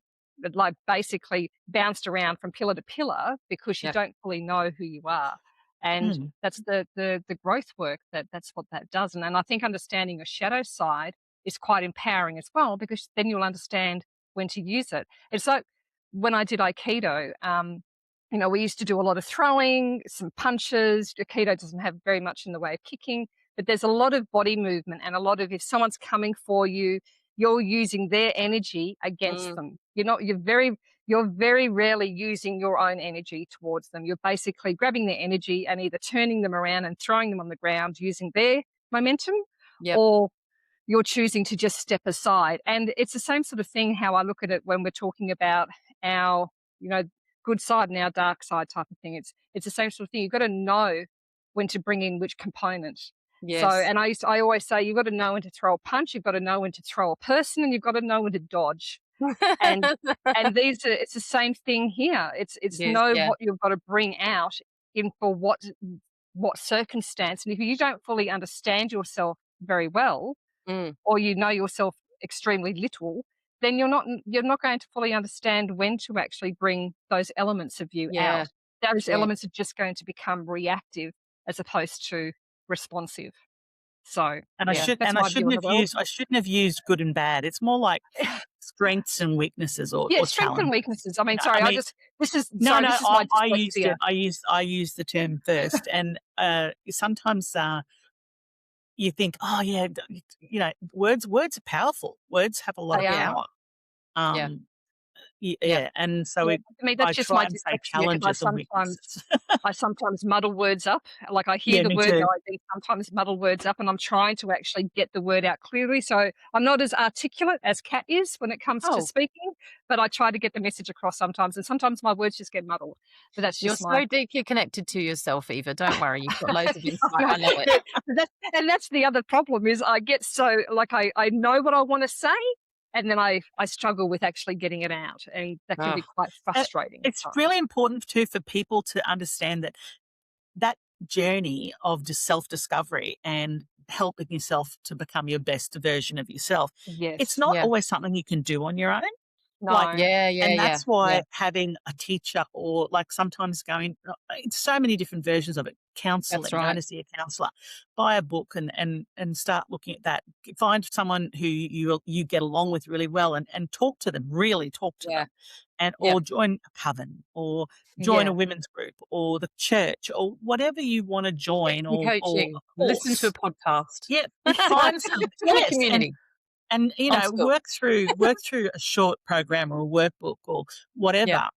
like basically bounced around from pillar to pillar because you Yeah. don't fully know who you are. And Mm. that's the growth work that's what that does. And I think understanding your shadow side is quite empowering as well, because then you'll understand when to use it. It's like when I did Aikido, we used to do a lot of throwing, some punches. Aikido doesn't have very much in the way of kicking, but there's a lot of body movement and a lot of, if someone's coming for you, you're using their energy against Mm. them. You're very rarely using your own energy towards them. You're basically grabbing their energy and either turning them around and throwing them on the ground using their momentum, Yep. or you're choosing to just step aside. And it's the same sort of thing how I look at it when we're talking about our, you know, good side and our dark side type of thing. It's the same sort of thing. You've got to know when to bring in which component. So, Yes. and I always say you've got to know when to throw a punch, you've got to know when to throw a person, and you've got to know when to dodge. And it's the same thing here. It's Yes, know yeah. what you've got to bring out in for what circumstance. And if you don't fully understand yourself very well, Mm, or you know yourself extremely little, then you're not going to fully understand when to actually bring those elements of you yeah, out. Those yeah. elements are just going to become reactive as opposed to responsive. So And Yeah. that's my view on the world. I shouldn't have used good and bad. It's more like strengths and weaknesses Yeah, or strengths and challenges. weaknesses. I mean, You know, sorry, I mean, this is no, sorry, no, this is my I used dyslexia. it. I used the term first, and sometimes you think, oh yeah, you know, words are powerful. Words have a lot of They are. power. Yeah. Um, Yep. yeah, and so Yeah, I mean, that's I just my try and say dyslexia because challenges and weaknesses. I sometimes muddle words up. Like I hear Yeah, the me word, too. but I then sometimes muddle words up, and I'm trying to actually get the word out clearly. So I'm not as articulate as Kat is when it comes to Oh, speaking, but I try to get the message across sometimes, and sometimes my words just get muddled. But that's you're just my so deeply connected to yourself, Eva. Don't worry. You've got loads of insight. no, I love it. that's the other problem is I get so like I know what I want to say, and then I struggle with actually getting it out, and that can Oh, be quite Uh, frustrating at it's times. really important too for people to understand that that journey of just self-discovery and helping yourself to become your best version of yourself, it's Yes. not yeah. always something you can do on your own. Like, No. Yeah, yeah, and yeah. that's Yeah. why having a teacher or like sometimes going, it's so many different versions of it, That's counseling, going right. to see a counselor, buy a book and start looking at that. Find someone who you get along with really well and talk to them, really talk to Yeah. them. And Yeah. or join a coven or join a Yeah. women's group or the church or whatever you want to Get join some or coaching. a Listen to a course. podcast. Yeah, find some, Join a yes, community and you on know, school. work through a short program or a workbook or Yeah. whatever,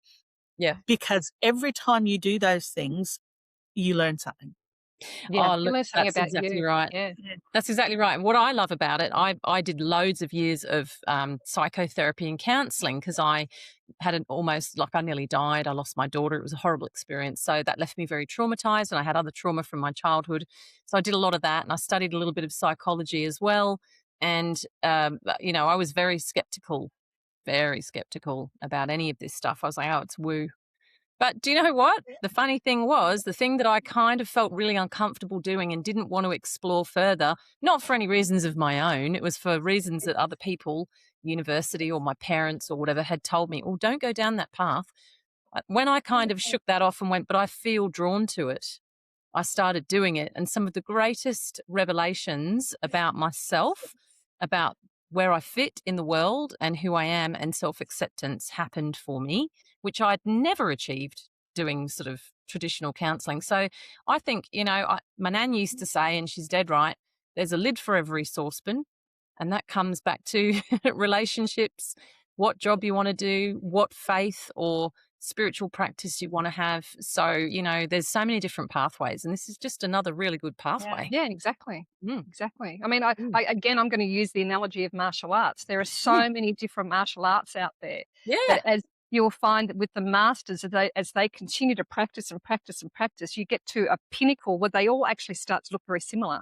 Yeah. because every time you do those things, you learn something. Yeah. Oh, You look, learn something that's about exactly you. right. Yeah. Yeah. That's exactly right. And what I love about it, I did loads of years of psychotherapy and counselling because I had an almost like I nearly died. I lost my daughter. It was a horrible experience. So that left me very traumatized, and I had other trauma from my childhood. So I did a lot of that, and I studied a little bit of psychology as well. And you know, I was very skeptical about any of this stuff. I was like, oh, it's woo. But do you know what? The funny thing was, the thing that I kind of felt really uncomfortable doing and didn't want to explore further, not for any reasons of my own, it was for reasons that other people, university or my parents or whatever, had told me, oh, don't go down that path. When I kind of shook that off and went, but I feel drawn to it, I started doing it. And some of the greatest revelations about myself, about where I fit in the world and who I am and self acceptance happened for me, which I'd never achieved doing sort of traditional counseling. So I think, you know, my nan used to say, and she's dead right, there's a lid for every saucepan. And that comes back to relationships, what job you want to do, what faith or spiritual practice you want to have. So, you know, there's so many different pathways, and this is just another really good pathway. Yeah, exactly. Mm, Exactly. I mean, mm, I again, I'm going to use the analogy of martial arts. There are mm. so many different martial arts out there Yeah. that, as you'll find with the masters, as they continue to practice and practice and practice, you get to a pinnacle where they all actually start to look very similar,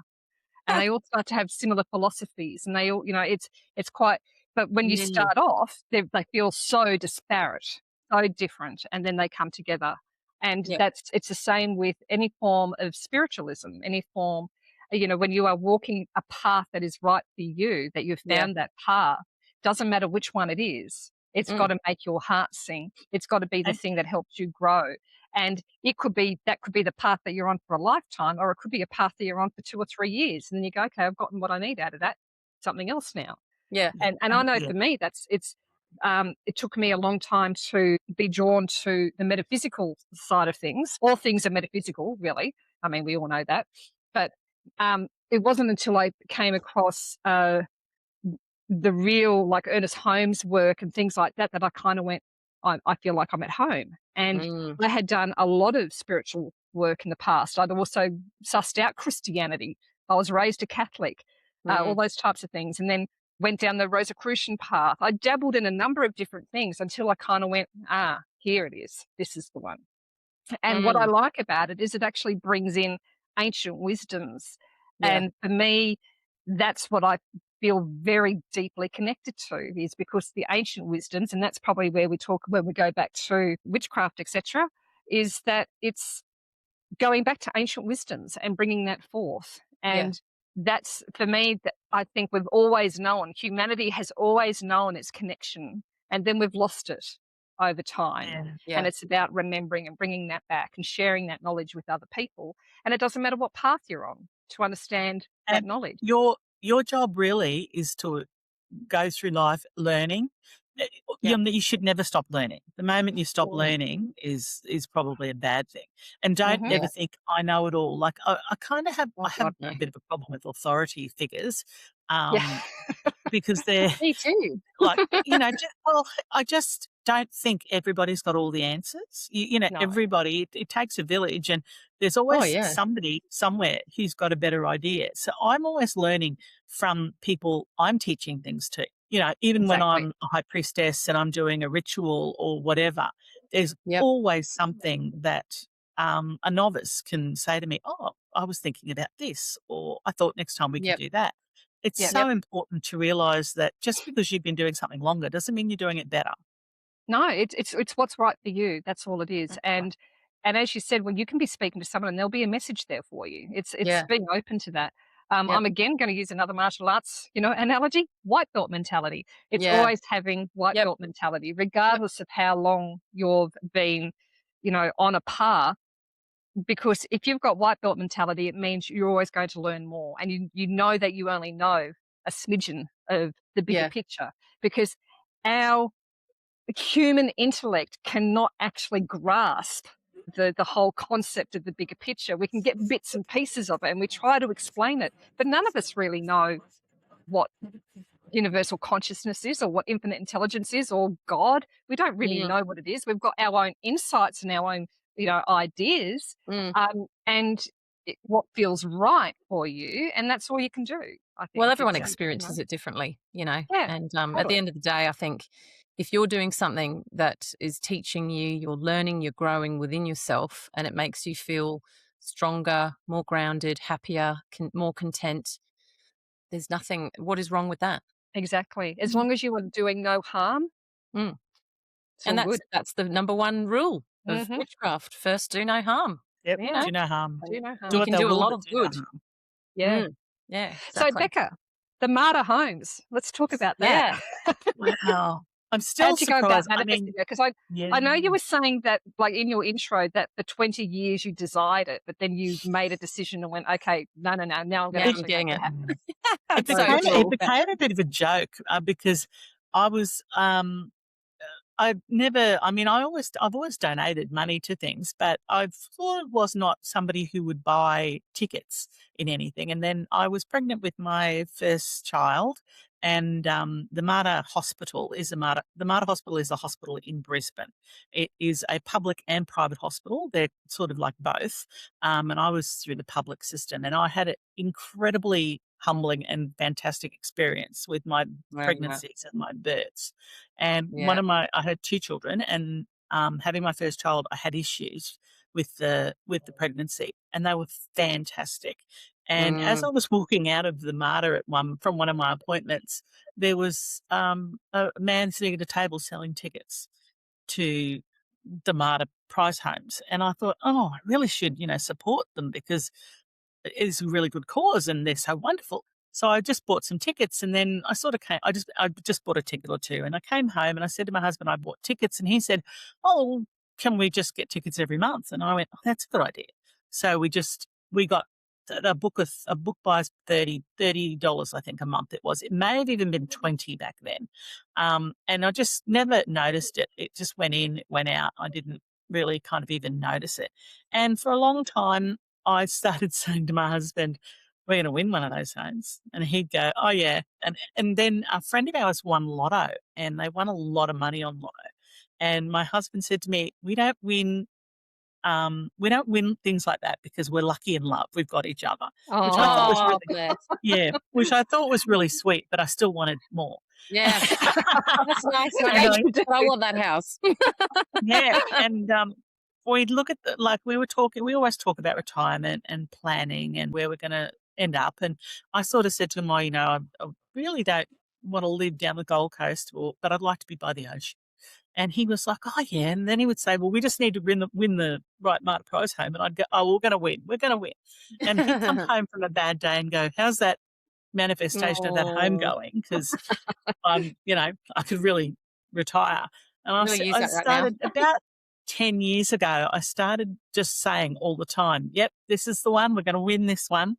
and Ah, they all start to have similar philosophies, and they all, you know, it's quite. But when you yeah. start off, they feel so disparate, so different, and then they come together. And Yeah. it's the same with any form of spiritualism, any form, you know, when you are walking a path that is right for you, that you've Yeah. found that path, doesn't matter which one it is. It's got Mm, to make your heart sing. It's got to be the And thing that helps you grow. And that could be the path that you're on for a lifetime, or it could be a path that you're on for 2 or 3 years. And then you go, okay, I've gotten what I need out of that. Something else now. yeah. yeah, And I know yeah, for me, it took me a long time to be drawn to the metaphysical side of things. All things are metaphysical, really. I mean, we all know that. But it wasn't until I came across the real, like Ernest Holmes work and things like that, that I kind of went, I feel like I'm at home. And Mm, I had done a lot of spiritual work in the past. I'd also sussed out Christianity. I was raised a Catholic, all mm, those types of things. And then went down the Rosicrucian path. I dabbled in a number of different things until I kind of went, here it is. This is the one. And what I like about it is it actually brings in ancient wisdoms. Yeah. And for me, that's what I feel very deeply connected to, is because the ancient wisdoms, and that's probably where we talk when we go back to witchcraft, etc., is that it's going back to ancient wisdoms and bringing that forth. And that's, for me, that I think we've always known, humanity has always known its connection, and then we've lost it over time. Yeah. And it's about remembering and bringing that back and sharing that knowledge with other people. And it doesn't matter what path you're on, to understand that And knowledge. your job really is to go through life learning. You should never stop learning. The moment you stop learning is probably a bad thing. And don't ever think I know it all. Like I kind of have God, a bit of a problem with authority figures, yeah. because they're Me too. like, I just don't think everybody's got all the answers. No. Everybody, it takes a village, and there's always somebody somewhere who's got a better idea. So I'm always learning from people I'm teaching things to. Even when I'm a high priestess and I'm doing a ritual or whatever, there's always something that a novice can say to me, oh, I was thinking about this, or I thought next time we could do that. It's so important to realize that just because you've been doing something longer doesn't mean you're doing it better. No, it's what's right for you. That's all it is. And as you said, well, you can be speaking to someone and there'll be a message there for you. It's being open to that. I'm again going to use another martial arts, analogy, white belt mentality. It's always having white belt mentality, regardless of how long you've been, on a path. Because if you've got white belt mentality, it means you're always going to learn more. And you know that you only know a smidgen of the bigger picture, because our human intellect cannot actually grasp the whole concept of the bigger picture. We can get bits and pieces of it and we try to explain it, but none of us really know what universal consciousness is, or what infinite intelligence is, or God. We don't really know what it is. We've got our own insights and our own, ideas, and what feels right for you, and that's all you can do, I think. Well, everyone experiences it differently, Yeah, and at the end of the day, I think if you're doing something that is teaching you, you're learning, you're growing within yourself, and it makes you feel stronger, more grounded, happier, more content, there's nothing, what is wrong with that? Exactly. As long as you are doing no harm, Mm. it's And all good. that's the number one rule of witchcraft. First, do no harm. Yep. Do no harm. Do no harm. Do You what can they do a will, lot but of do no good. harm. Yeah. Yeah, So, exactly. Becca, the Martyr homes. Let's talk about that. Wow. I'm still How'd you go about surprised. manifesting that? Because I know you were saying that, like in your intro, that for 20 years you desired it, but then you made a decision and went, okay, no, now I'm going to actually getting make it. it happen. It became a bit of a joke because I was I've always donated money to things, but I thought was not somebody who would buy tickets in anything. And then I was pregnant with my first child, and the Mater Hospital is the Mater Hospital is a hospital in Brisbane. It is a public and private hospital. They're sort of like both. And I was through the public system, and I had an incredibly humbling and fantastic experience with my pregnancies and my births. And I had two children, and having my first child, I had issues with the pregnancy, and they were fantastic. And as I was walking out of the Mater from one of my appointments, there was a man sitting at a table selling tickets to the Mater prize homes, and I thought, oh, I really should, support them because it's a really good cause and they're so wonderful. So I just bought some tickets, and then I just bought a ticket or two, and I came home and I said to my husband, I bought tickets, and he said, oh, can we just get tickets every month? And I went, oh, that's a good idea. So we got a book buys $30, I think, a month it was. It may have even been 20 back then. And I just never noticed it. It just went in, it went out. I didn't really kind of even notice it. And for a long time, I started saying to my husband, we're going to win one of those homes. And he'd go, oh, yeah. And then a friend of ours won Lotto, and they won a lot of money on Lotto. And my husband said to me, we don't win things like that because we're lucky in love. We've got each other, which I thought was really, which I thought was really sweet, but I still wanted more. Yeah. That's nice. My And age, I but I want that house. yeah, and, we'd look at we always talk about retirement and planning and where we're gonna end up, and I sort of said to him, "Well, I really don't wanna live down the Gold Coast but I'd like to be by the ocean." And he was like, "Oh, yeah," and then he would say, "Well, we just need to win the right Martyr Prize home," and I'd go, "Oh, we're gonna win, we're gonna win." And he'd come home from a bad day and go, "How's that manifestation of that home Oh, going? Because I could really retire." And I'm gonna use I that right now. started about 10 years ago, I started just saying all the time, "Yep, this is the one. We're gonna win this one."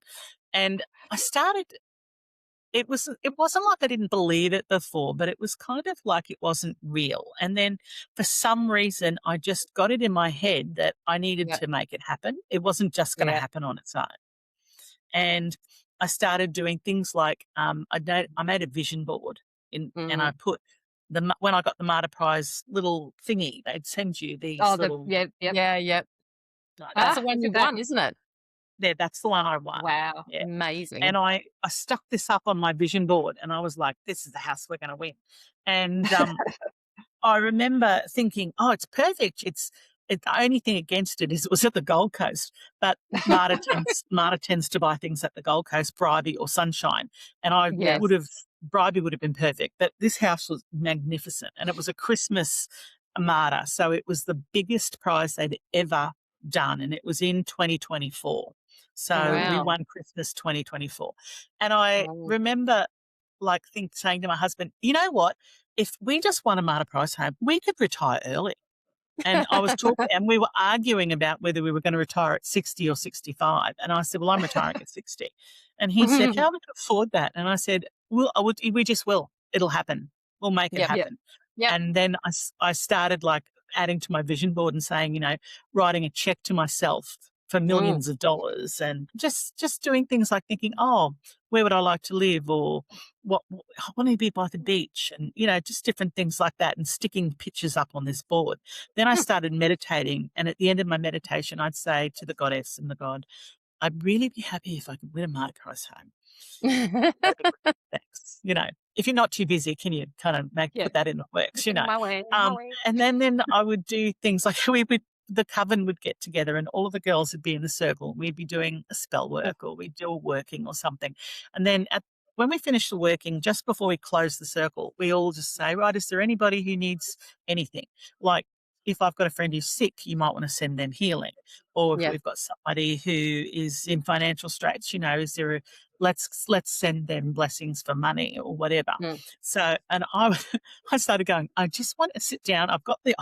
And I started it wasn't like I didn't believe it before, but it was kind of like it wasn't real. And then for some reason, I just got it in my head that I needed Yep. to make it happen. It wasn't just gonna Yeah. happen on its own. And I started doing things like, I made a vision board and I Mm. put when I got the Martyr Prize little thingy, they'd send you these Oh, little yep. Yeah, yep. like That's that. the one Look you at that. won, isn't it? There, that's the one I won. Wow. Yeah. Amazing. And I stuck this up on my vision board and I was like, "This is the house we're gonna win." And, I remember thinking, "Oh, it's perfect." The only thing against it was at the Gold Coast, but Marta tends to buy things at the Gold Coast, Bribey or Sunshine, and I Yes. would have Bribey would have been perfect, but this house was magnificent, and it was a Christmas Marta, so it was the biggest prize they'd ever done, and it was in 2024. So we Wow. won Christmas 2024, and I Wow. remember, saying to my husband, "You know what? If we just won a Martyr Prize home, we could retire early." And we were arguing about whether we were going to retire at 60 or 65. And I said, "Well, I'm retiring at 60." And he said, "How are we going to afford that?" And I said, we just will. It'll happen. We'll make it Yep. Yep. happen." Yep. And then I started like adding to my vision board and saying, writing a check to myself for Mm. millions of dollars and just doing things like thinking, "Oh, where would I like to live?" Or I want to be by the beach and, just different things like that and sticking pictures up on this board. Then I started meditating. And at the end of my meditation, I'd say to the goddess and the god, "I'd really be happy if I could win a Mardi Gras home. That'd be great. Thanks." If you're not too busy, can you kind of Yeah. put that in the works, you know? My way. And then I would do things like the coven would get together and all of the girls would be in the circle. We'd be doing a spell work or we'd do a working or something. And then when we finish the working, just before we close the circle, we all just say, "Right, is there anybody who needs anything?" Like if I've got a friend who's sick, you might want to send them healing. Or if Yeah. we've got somebody who is in financial straits, is there let's send them blessings for money or whatever. Mm. So, and I started going, "I just want to sit down. I've got the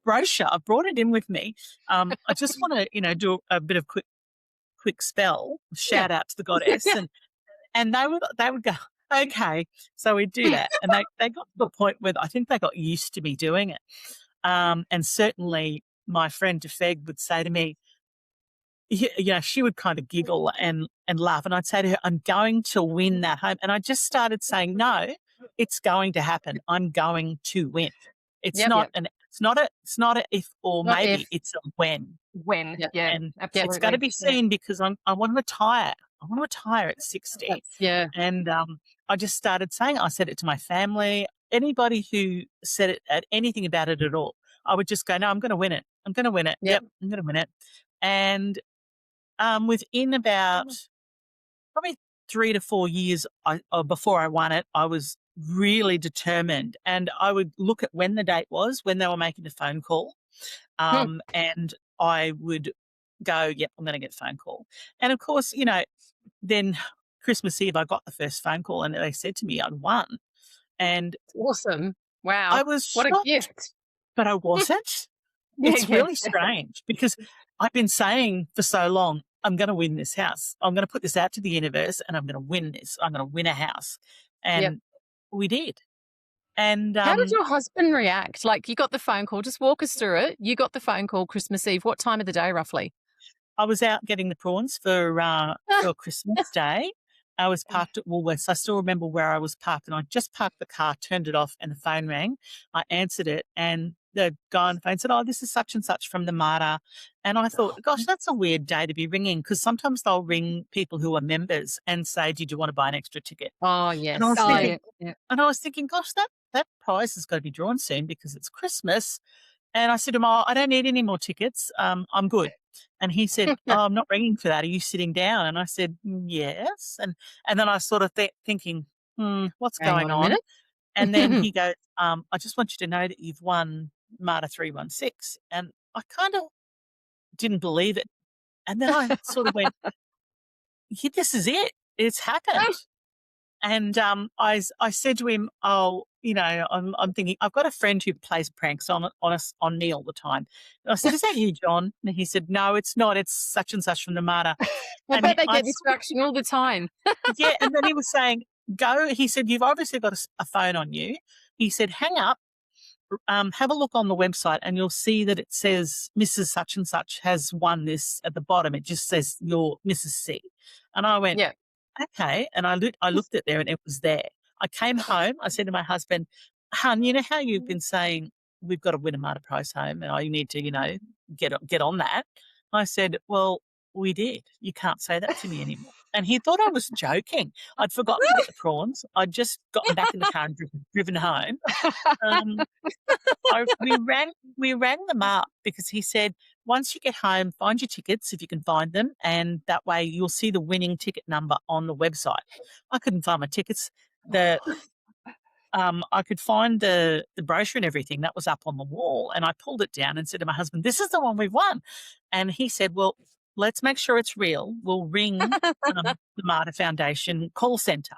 brochure. I've brought it in with me. I just want to, do a bit of quick spell, Yeah. shout out to the goddess." And they would go, "Okay." So we do that. And they got to the point where I think they got used to me doing it. And certainly my friend Defeg would say to me, she would kind of giggle and laugh. And I'd say to her, "I'm going to win that home." And I just started saying, "No, it's going to happen. I'm going to win." It's Yep. not Yep. it's not a if or Not if. maybe, it's a when. When. Yep. Yeah. And it's got to Absolutely. be Yeah. seen because I want to retire. I want to retire at 60. Yeah. And I just started saying, I said it to my family, anybody who said it at anything about it at all. I would just go, "No, I'm going to win it. I'm going to win it. Yep. Yep, I'm going to win it." And within about probably 3 to 4 years before I won it, I was really determined. And I would look at when the date was, when they were making the phone call. And I would go, "Yep, I'm going to get a phone call." And of course, then Christmas Eve, I got the first phone call and they said to me I'd won. And Awesome. Wow. I was What a shocked, gift. but I wasn't. Yeah. It's Yeah. really strange because I've been saying for so long, "I'm going to win this house. I'm going to put this out to the universe and I'm going to win this. I'm going to win a house." Yep. And we did. And How did your husband react? Like you got the phone call, just walk us through it. You got the phone call Christmas Eve. What time of the day roughly? I was out getting the prawns for Christmas Day. I was parked at Woolworths. I still remember where I was parked, and I just parked the car, turned it off, and the phone rang. I answered it, and the guy on the phone said, "Oh, this is such and such from the Martyr." And I thought, gosh, that's a weird day to be ringing, because sometimes they'll ring people who are members and say, "Did you want to buy an extra ticket?" Oh, And I yes. was Oh, Yeah. thinking, yeah, yeah. gosh, that prize has got to be drawn soon because it's Christmas. And I said to him, "Oh, I don't need any more tickets. I'm good." And he said, "Oh, I'm not ringing for that. Are you sitting down?" And I said, "Yes." And then I sort of thinking, what's Hang going on a on? minute. And then he goes, "I just want you to know that you've won Marta 316." And I kind of didn't believe it. And then I sort of went, "Yeah, this is it. It's happened." And I said to him, "Oh, I'm thinking I've got a friend who plays pranks on me all the time." And I said, "Is that you, John?" And he said, "No, it's not. It's such and such from the Martyr." I And bet they I get this sort of, reaction all the time. yeah. And then he was saying, "Go." He said, "You've obviously got a phone on you." He said, "Hang up. Have a look on the website and you'll see that it says Mrs. Such and Such has won this at the bottom. It just says your Mrs. C." And I went, Yeah. "Okay." And I looked at there and it was there. I came home. I said to my husband, "Hun, you know how you've been saying we've got to win a Martyr Prize home and I need to, get on that." I said, "Well, we did. You can't say that to me anymore." And he thought I was joking. I'd forgotten to get the prawns. I'd just gotten back in the car and driven home. Um, we rang them up because he said, "Once you get home, find your tickets if you can find them, and that way you'll see the winning ticket number on the website." I couldn't find my tickets. The I could find the brochure and everything that was up on the wall, and I pulled it down and said to my husband, "This is the one we've won." And he said, "Well, let's make sure it's real. We'll ring the Martyr Foundation call centre."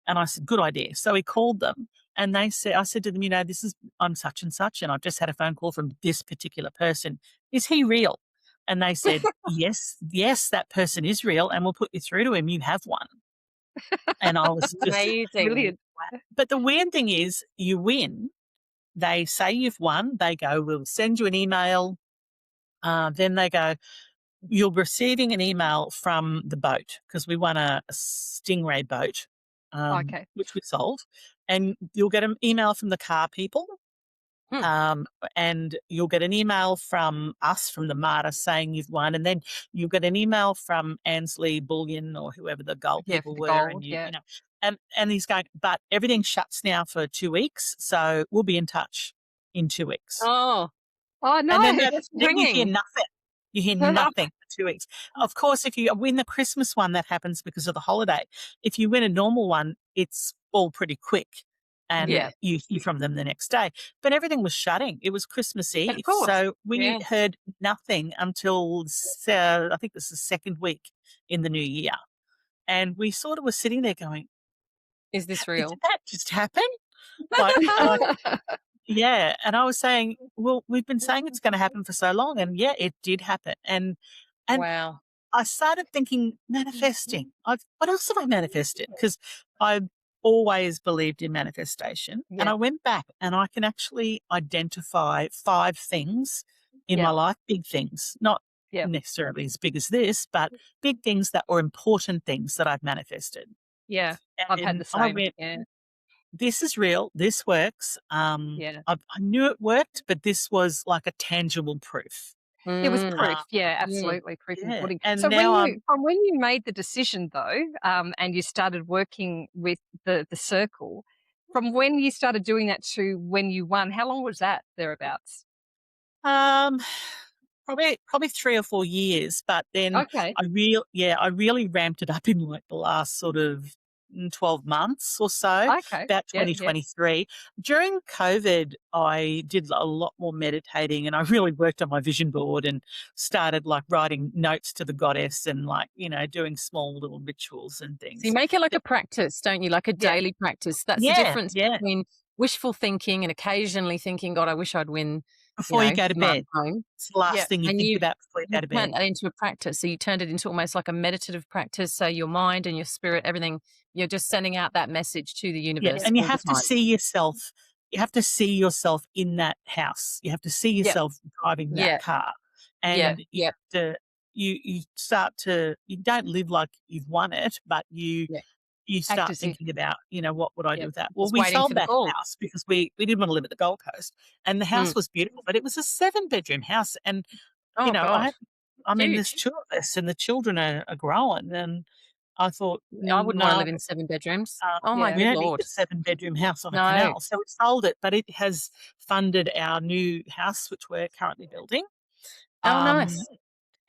And I said, "Good idea." So he called them and I said to them, "I'm such and such, and I've just had a phone call from this particular person. Is he real?" And they said, "Yes, yes, that person is real, and we'll put you through to him. You have one." And I was just, Amazing. Brilliant. but the weird thing is, you win. They say you've won. They go, "We'll send you an email." Then they go, "You're receiving an email from the boat," because we won a Stingray boat, Okay. which we sold, "and you'll get an email from the car people, Hmm. and you'll get an email from us, from the Martyr, saying you've won, and then you'll get an email from Ansley Bullion or whoever the gold Yeah, for people the were, gold. and Yeah. and he's going, but everything shuts now for 2 weeks, so we'll be in touch in 2 weeks." Oh, Oh, And then nice. that that's then you hear ringing. nothing. You hear nothing for 2 weeks. Of course, if you win the Christmas one, that happens because of the holiday. If you win a normal one, it's all pretty quick, and Yeah, you hear from them the next day. But everything was shutting. It was Christmas Of Eve, course. so we yeah. heard nothing until I think this is the second week in the new year. And we sort of were sitting there going, Is this "Did real? that just happen?" Like, and I Yeah, and I was saying, "Well, we've been saying it's gonna happen for so long," and yeah, it did happen, and Wow. I started thinking, manifesting. What else have I manifested? Because I've always believed in manifestation, and Yeah. I went back and I can actually identify 5 things in my Yeah. life, big things, not Yeah. necessarily as big as this, but big things that were important things that I've manifested. Yeah. I've had And the I same. went, Yeah. "This is real. This works." Yeah. I knew it worked, but this was like a tangible proof. It was Mm, proof. Yeah, mm. absolutely. Proof in the Yeah, pudding. and So now I'm from when you made the decision though, and you started working with the circle, from when you started doing that to when you won, how long was that thereabouts? um probably 3 or 4 years, but then Okay. I really ramped it up in, like, the last sort of, 12 months or so, Okay. about Yeah, yeah. 2023. During COVID, I did a lot more meditating, and I really worked on my vision board and started, like, writing notes to the goddess and, like, doing small little rituals and So you things. make it like But a practice, don't you? Like a Yeah. daily practice. That's the yeah, difference yeah, between wishful thinking and occasionally thinking, God, I wish I'd win, before you go to Mark bed. home. It's the last Yeah. thing you And think about before you go you've to bed. turned that into a practice. So you turned it into almost like a meditative practice. So your mind and your spirit, everything, you're just sending out that message to the Yeah, universe and you all the have to time. see yourself in that house. You have to see Yeah. yourself driving that Yeah, car, yeah, and you yeah, have to you start to you don't live like you've won it, but you yeah. you Act start as if, thinking about, what would I do yeah, with that? Well, Just we waiting sold for the that call. house because we didn't want to live at the Gold Coast, and the Mm. house was beautiful, but it was a 7-bedroom house, and Oh I God, had, I mean, there's huge. 2 of us, and the children are growing, and I thought, I wouldn't want to "No, live in 7 bedrooms. Oh my we yeah. good don't need Lord. a 7-bedroom house on a No. canal." So we sold it, but it has funded our new house, which we're currently building, Oh, um, nice.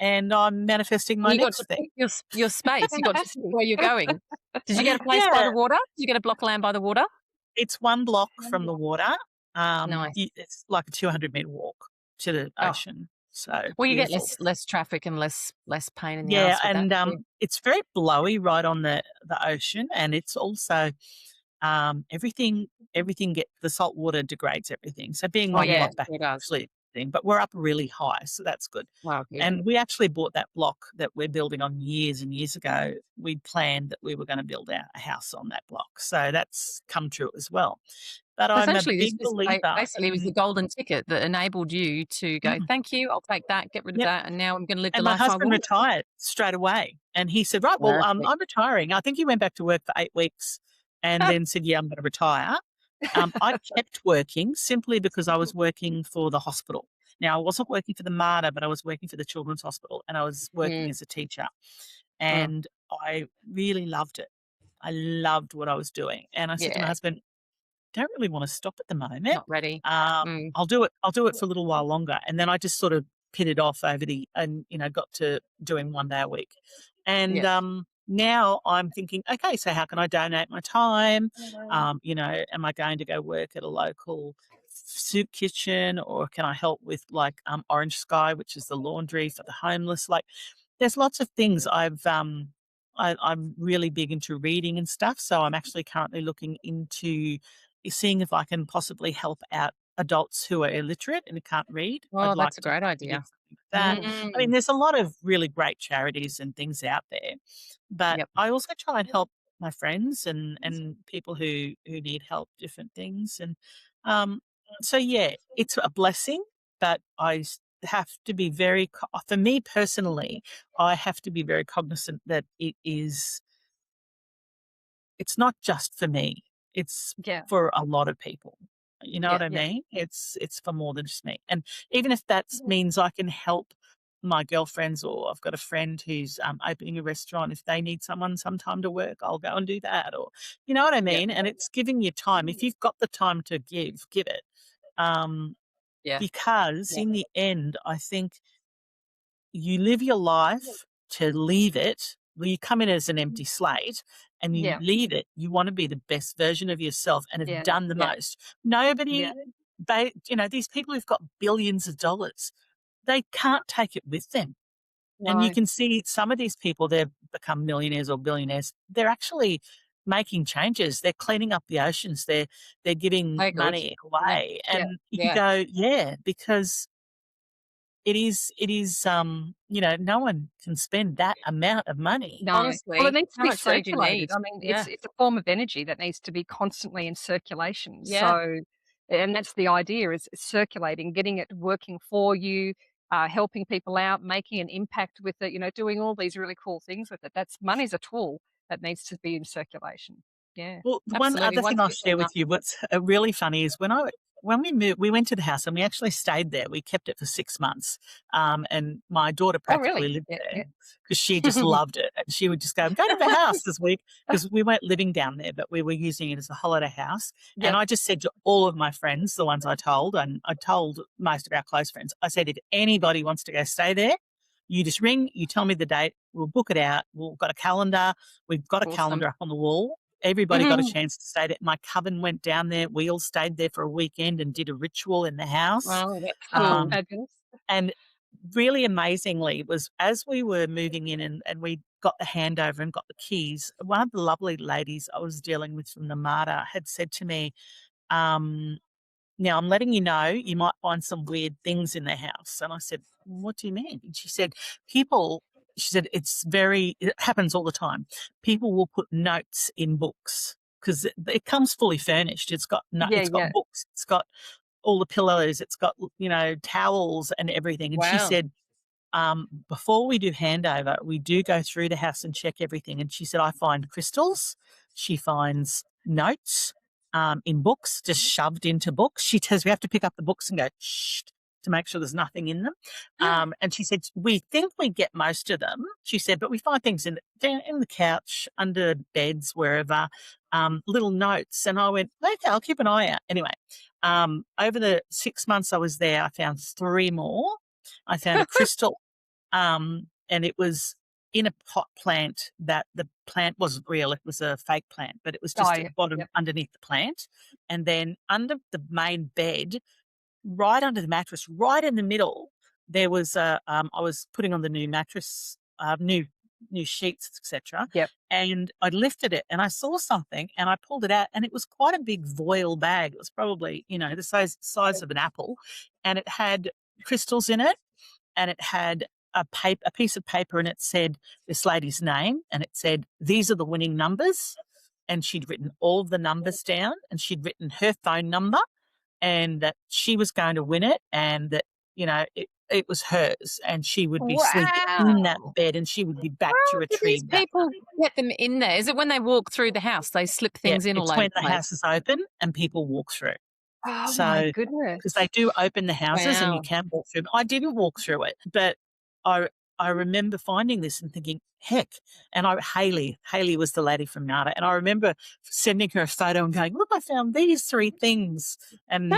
and I'm manifesting And my you got to next thing. pick your space. You got to pick where you're going. Did you get a place by Yeah. the water? Did you get a block of land by the water? It's 1 block from the water. Nice. It's like a 200-meter walk to the Oh, ocean, so well, you get beautiful. less traffic and less pain in the Yeah, ass with that and, too. it's very blowy right on the ocean, and it's also, everything get the salt water degrades everything, so being Oh 1 yeah, block back sure is does. actually a good thing, but we're up really high, so that's good. Wow, good. And we actually bought that block that we're building on years and years ago. We planned that we were gonna build a house on that block, so that's come true as well. But So I'm a essentially, big this believer basically was the in golden ticket that enabled you to go, mm, "Thank you, I'll take that, get rid of yep. that, and now I'm gonna live the And my life I husband want." retired straight away, and he said, "Right, well, Perfect. I'm retiring." I think he went back to work for 8 weeks and then said, "Yeah, I'm gonna retire." I kept working simply because I was working for the hospital. Now, I wasn't working for the MARTA, but I was working for the Children's Hospital, and I was working Mm, as a teacher, mm, and I really loved it. I loved what I was doing, and I said to my yeah, husband, don't really want to stop at the moment. not ready. Mm, I'll do it. I'll do it for a little while longer, and then I just sort of pitted off over and got to doing 1 day a week, and yeah. now I'm thinking, okay, so how can I donate my time? Am I going to go work at a local soup kitchen, or can I help with like Orange Sky, which is the laundry for the homeless? Like, there's lots of things I'm really big into reading and stuff, so I'm actually currently looking into seeing if I can possibly help out adults who are illiterate and can't read. I'd Oh, like that's a to great be doing idea. something like that. I mean, Mm, there's a lot of really great charities and things out there, but yep. I also try and help my friends and people who need help, different things, and um, so yeah, it's a blessing, but have to be for me personally, I have to be very cognizant that it's not just for me. It's Yeah. for a lot of people. You know what Yeah. I Yeah. mean? It's for more than just me. And even if that means I can help my girlfriends, or I've got a friend who's opening a restaurant, if they need some time to work, I'll go and do that. Or you know what I Yeah. mean? And it's giving you time. If you've got the time to give it. Um, Yeah. because Yeah. in the end, I think you live your life to leave it. Well, you come in as an empty slate and you Yeah. leave it. You want to be the best version of yourself and have Yeah. done the Yeah. most. Nobody, Yeah. these people who've got billions of dollars, they can't take it with them. And you No. can see some of these people, they've become millionaires or billionaires. They're actually making changes. They're cleaning up the oceans. They're giving Very good. money Yeah. away. Yeah. And you Yeah. go, yeah, because no one can spend that amount of money. No. Well, it Honestly, needs to how be much money do you circulated. need? I mean, Yeah. it's a form of energy that needs to be constantly in circulation. Yeah. So, and that's the idea is circulating, getting it working for you, helping people out, making an impact with it, doing all these really cool things with it. That's money's a tool that needs to be in circulation. Yeah. Well, the one Absolutely. other thing Once I'll you get share with enough. you, what's really funny is when we moved, we went to the house and we actually stayed there. We kept it for 6 months, and my daughter Oh, practically really? lived Yeah. there Yeah. because she just loved it, and she would just go, "I'm going to the house this week," because we weren't living down there, but we were using it as a holiday house. And Yep. I just said to all of my friends, the ones I told, and I told most of our close friends, I said, if anybody wants to go stay there, you just ring, you tell me the date, we'll book it out. We've got a calendar. We've got a Awesome. calendar up on the wall. Everybody got a chance to stay there. My coven went down there. We all stayed there for a weekend and did a ritual in the house. Oh, that's Oh, cool. Um, fabulous. and really amazingly was as we were moving in and we got the handover and got the keys, one of the lovely ladies I was dealing with from the MARTA had said to me, um, now I'm letting you know you might find some weird things in the house. And I said, what do you mean? And she said, it happens all the time. People will put notes in books because it comes fully furnished. It's got, no, Yeah. it's got Yeah. books. It's got all the pillows. It's got, towels and everything. And she Wow. said, before we do handover, we do go through the house and check everything. And she said, I find crystals. She finds notes in books, just shoved into books. She says we have to pick up the books and go, shh, to make sure there's nothing in them. And she said, we think we get most of them. She said, but we find things down in the couch, under beds, wherever, little notes. And I went, okay, I'll keep an eye out. Anyway, over the 6 months I was there, I found 3 more. I found a crystal, and it was in a pot plant that the plant wasn't real. It was a fake plant, but it was just at the bottom underneath the plant. And then under the main bed, right under the mattress, right in the middle, there was I was putting on the new mattress, new sheets, etc. Yep. And I lifted it and I saw something and I pulled it out and it was quite a big voile bag. It was probably, the size of an apple, and it had crystals in it, and it had a piece of paper, and it said this lady's name, and it said, these are the winning numbers. And she'd written all the numbers down, and she'd written her phone number, and that she was going to win it, and that, it was hers, and she would be sleeping in that bed, and she would be back to retrieve that. People get them in there. Is it when they walk through the house, they slip things in all over it's when the the place? house is open and people walk through. Oh, my goodness. Because they do open the houses and you can walk through them. I didn't walk through it, but I remember finding this and thinking, heck. And Haley was the lady from NADA, and I remember sending her a photo and going, look, I found these 3 things. And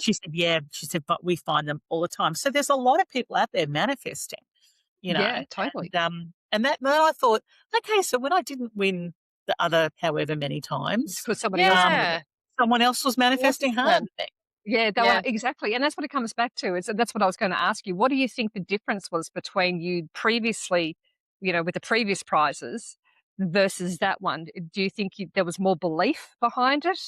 she said, but we find them all the time. So there's a lot of people out there manifesting, Yeah, totally. And then I thought, okay, so when I didn't win the other however many times, because somebody else someone else was manifesting harm. Yeah, exactly. And that's what it comes back to. That's what I was going to ask you. What do you think the difference was between you previously, with the previous prizes versus that one? Do you think there was more belief behind it?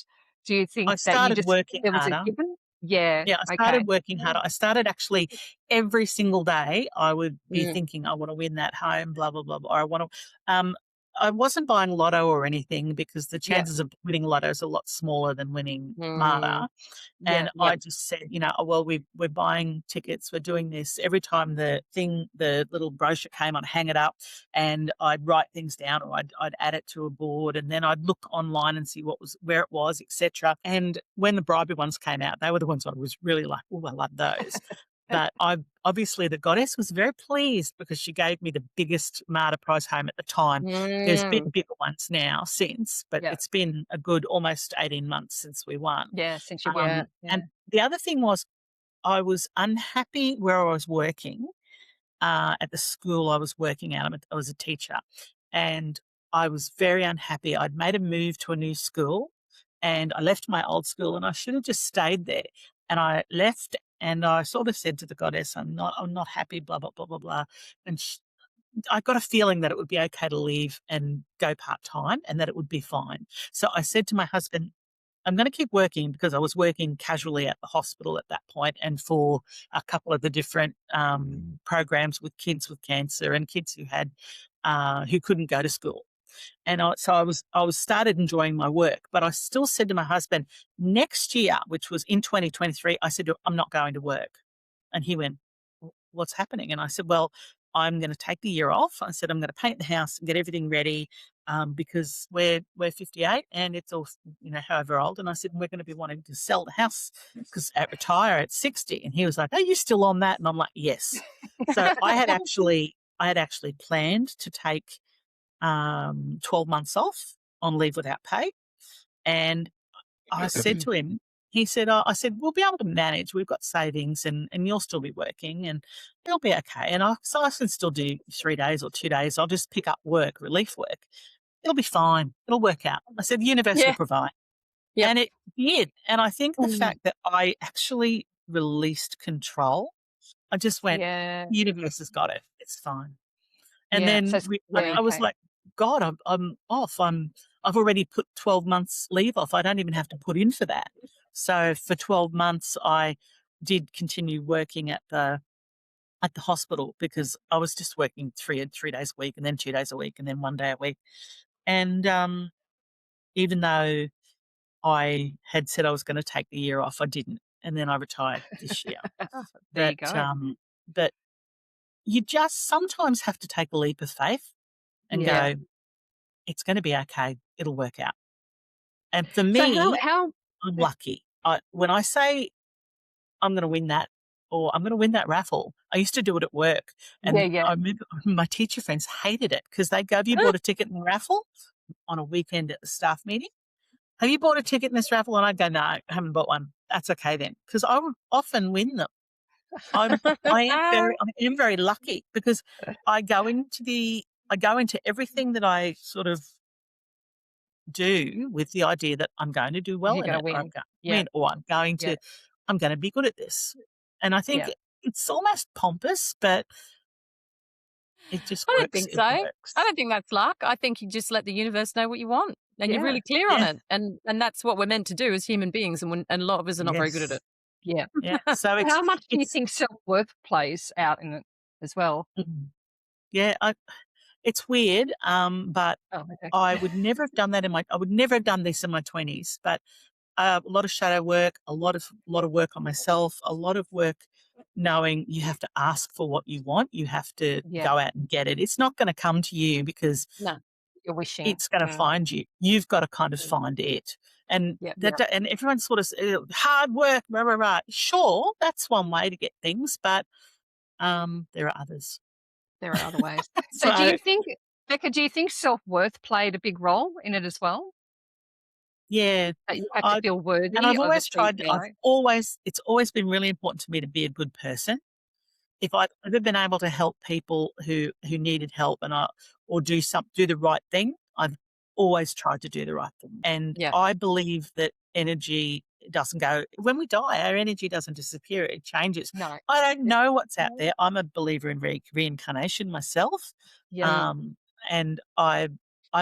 Do you think I started working there was harder. a given? Yeah. Yeah, I started working harder. I started actually every single day. I would be thinking, I want to win that home, blah, blah, blah, blah. Or I want to, I wasn't buying lotto or anything because the chances of winning lotto is a lot smaller than winning MARTA. And I just said, oh, well, we're buying tickets, we're doing this. Every time the little brochure came, I'd hang it up and I'd write things down, or I'd add it to a board, and then I'd look online and see where it was, etc. And when the bribery ones came out, they were the ones I was really like, oh, I love those. But obviously the goddess was very pleased because she gave me the biggest MARTA prize home at the time. There's been bigger ones now since, but it's been a good almost 18 months since we won. Yeah, since you won. And the other thing was, I was unhappy where I was working at the school I was working at. I was a teacher, and I was very unhappy. I'd made a move to a new school, and I left my old school, and I should have just stayed there. And I left, and I sort of said to the goddess, I'm not happy, blah, blah, blah, blah, blah. And I got a feeling that it would be okay to leave and go part-time and that it would be fine. So I said to my husband, I'm going to keep working, because I was working casually at the hospital at that point, and for a couple of the different programs with kids with cancer and kids who had who couldn't go to school. And so I was started enjoying my work, but I still said to my husband, next year, which was in 2023, I said, I'm not going to work. And he went, what's happening? And I said, well, I'm going to take the year off. I said, I'm going to paint the house and get everything ready, because we're 58 and it's all, however old. And I said, we're going to be wanting to sell the house because retire at 60. And he was like, are you still on that? And I'm like, yes. So I had actually planned to take 12 months off on leave without pay. And I said to him, he said, I said, we'll be able to manage. We've got savings, and you'll still be working and it'll be okay. And so I can still do 3 days or 2 days. I'll just pick up relief work. It'll be fine. It'll work out. I said, the universe will provide. Yep. And it did. And I think the fact that I actually released control, I just went, universe has got it. It's fine. And then I was like, God, I'm off. I've already put 12 months leave off. I don't even have to put in for that. So for 12 months, I did continue working at the hospital, because I was just working 3 days a week, and then 2 days a week, and then 1 day a week. And even though I had said I was going to take the year off, I didn't. And then I retired this year. There you go. But you just sometimes have to take a leap of faith and Yeah. go, it's going to be okay. It'll work out. And for So me, how I'm lucky. When I say I'm going to win that or I'm going to win that raffle, I used to do it at work. yeah, And yeah. I remember my teacher friends hated it because they go, have you bought a ticket in the raffle on a weekend at the staff meeting? Have you bought a ticket in this raffle? And I'd go, no, I haven't bought one. That's okay then. Because I would often win them. I am very lucky because I go into everything that I sort of do with the idea that I'm going to do well You're in gonna it, or I'm win. going to Yeah, win, or yeah, I'm going to be good at this. And I think yeah. it's almost pompous, but it just I don't works. think so. It I works. don't think that's luck. I think you just let the universe know what you want, and you're Yeah. really clear on Yeah. it. And that's what we're meant to do as human beings. And a lot of us are not very good at Yes. it. Yeah. Yeah. So How much do you it's think self-worth plays out in it as well? yeah. It's weird. But Oh, okay. I would never have done that I would never have done this in my 20s. But a lot of shadow work, a lot of work on myself, a lot of work knowing you have to ask for what you want. You have to Yeah. go out and get it. It's not going to come to you because No. You're wishing. it's going to Mm. find you. You've got to kind of find it. And Yeah. and everyone sort of hard work, rah, rah, rah. Sure, that's one way to get things, but there are others. There are other ways. So do So you think, Becca, do you think self-worth played a big role in it as well? yeah, That you had to I feel and worthy I've of always tried. achieving? It's always been really important to me to be a good person. If I've ever been able to help people who needed help or do the right thing, I've always tried to do the right thing. And Yeah. I believe that energy doesn't go when we die, our energy doesn't disappear, it changes. No. I don't Yeah. know what's out there. I'm a believer in reincarnation myself. Yeah. And I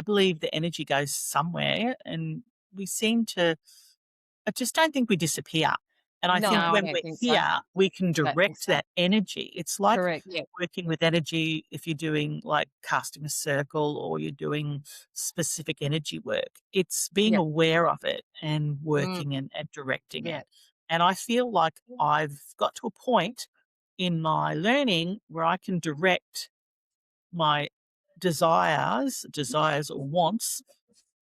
believe the energy goes somewhere and we seem to I just don't think we disappear. And I No, think No, I when don't we're think so. here, we can don't think direct so. that energy. It's like Correct. Yeah. working with energy if you're doing like casting a circle or you're doing specific energy work. It's being Yeah. aware of it and Mm. working and directing Yeah. it. And I feel like I've got to a point in my learning where I can direct my desires or wants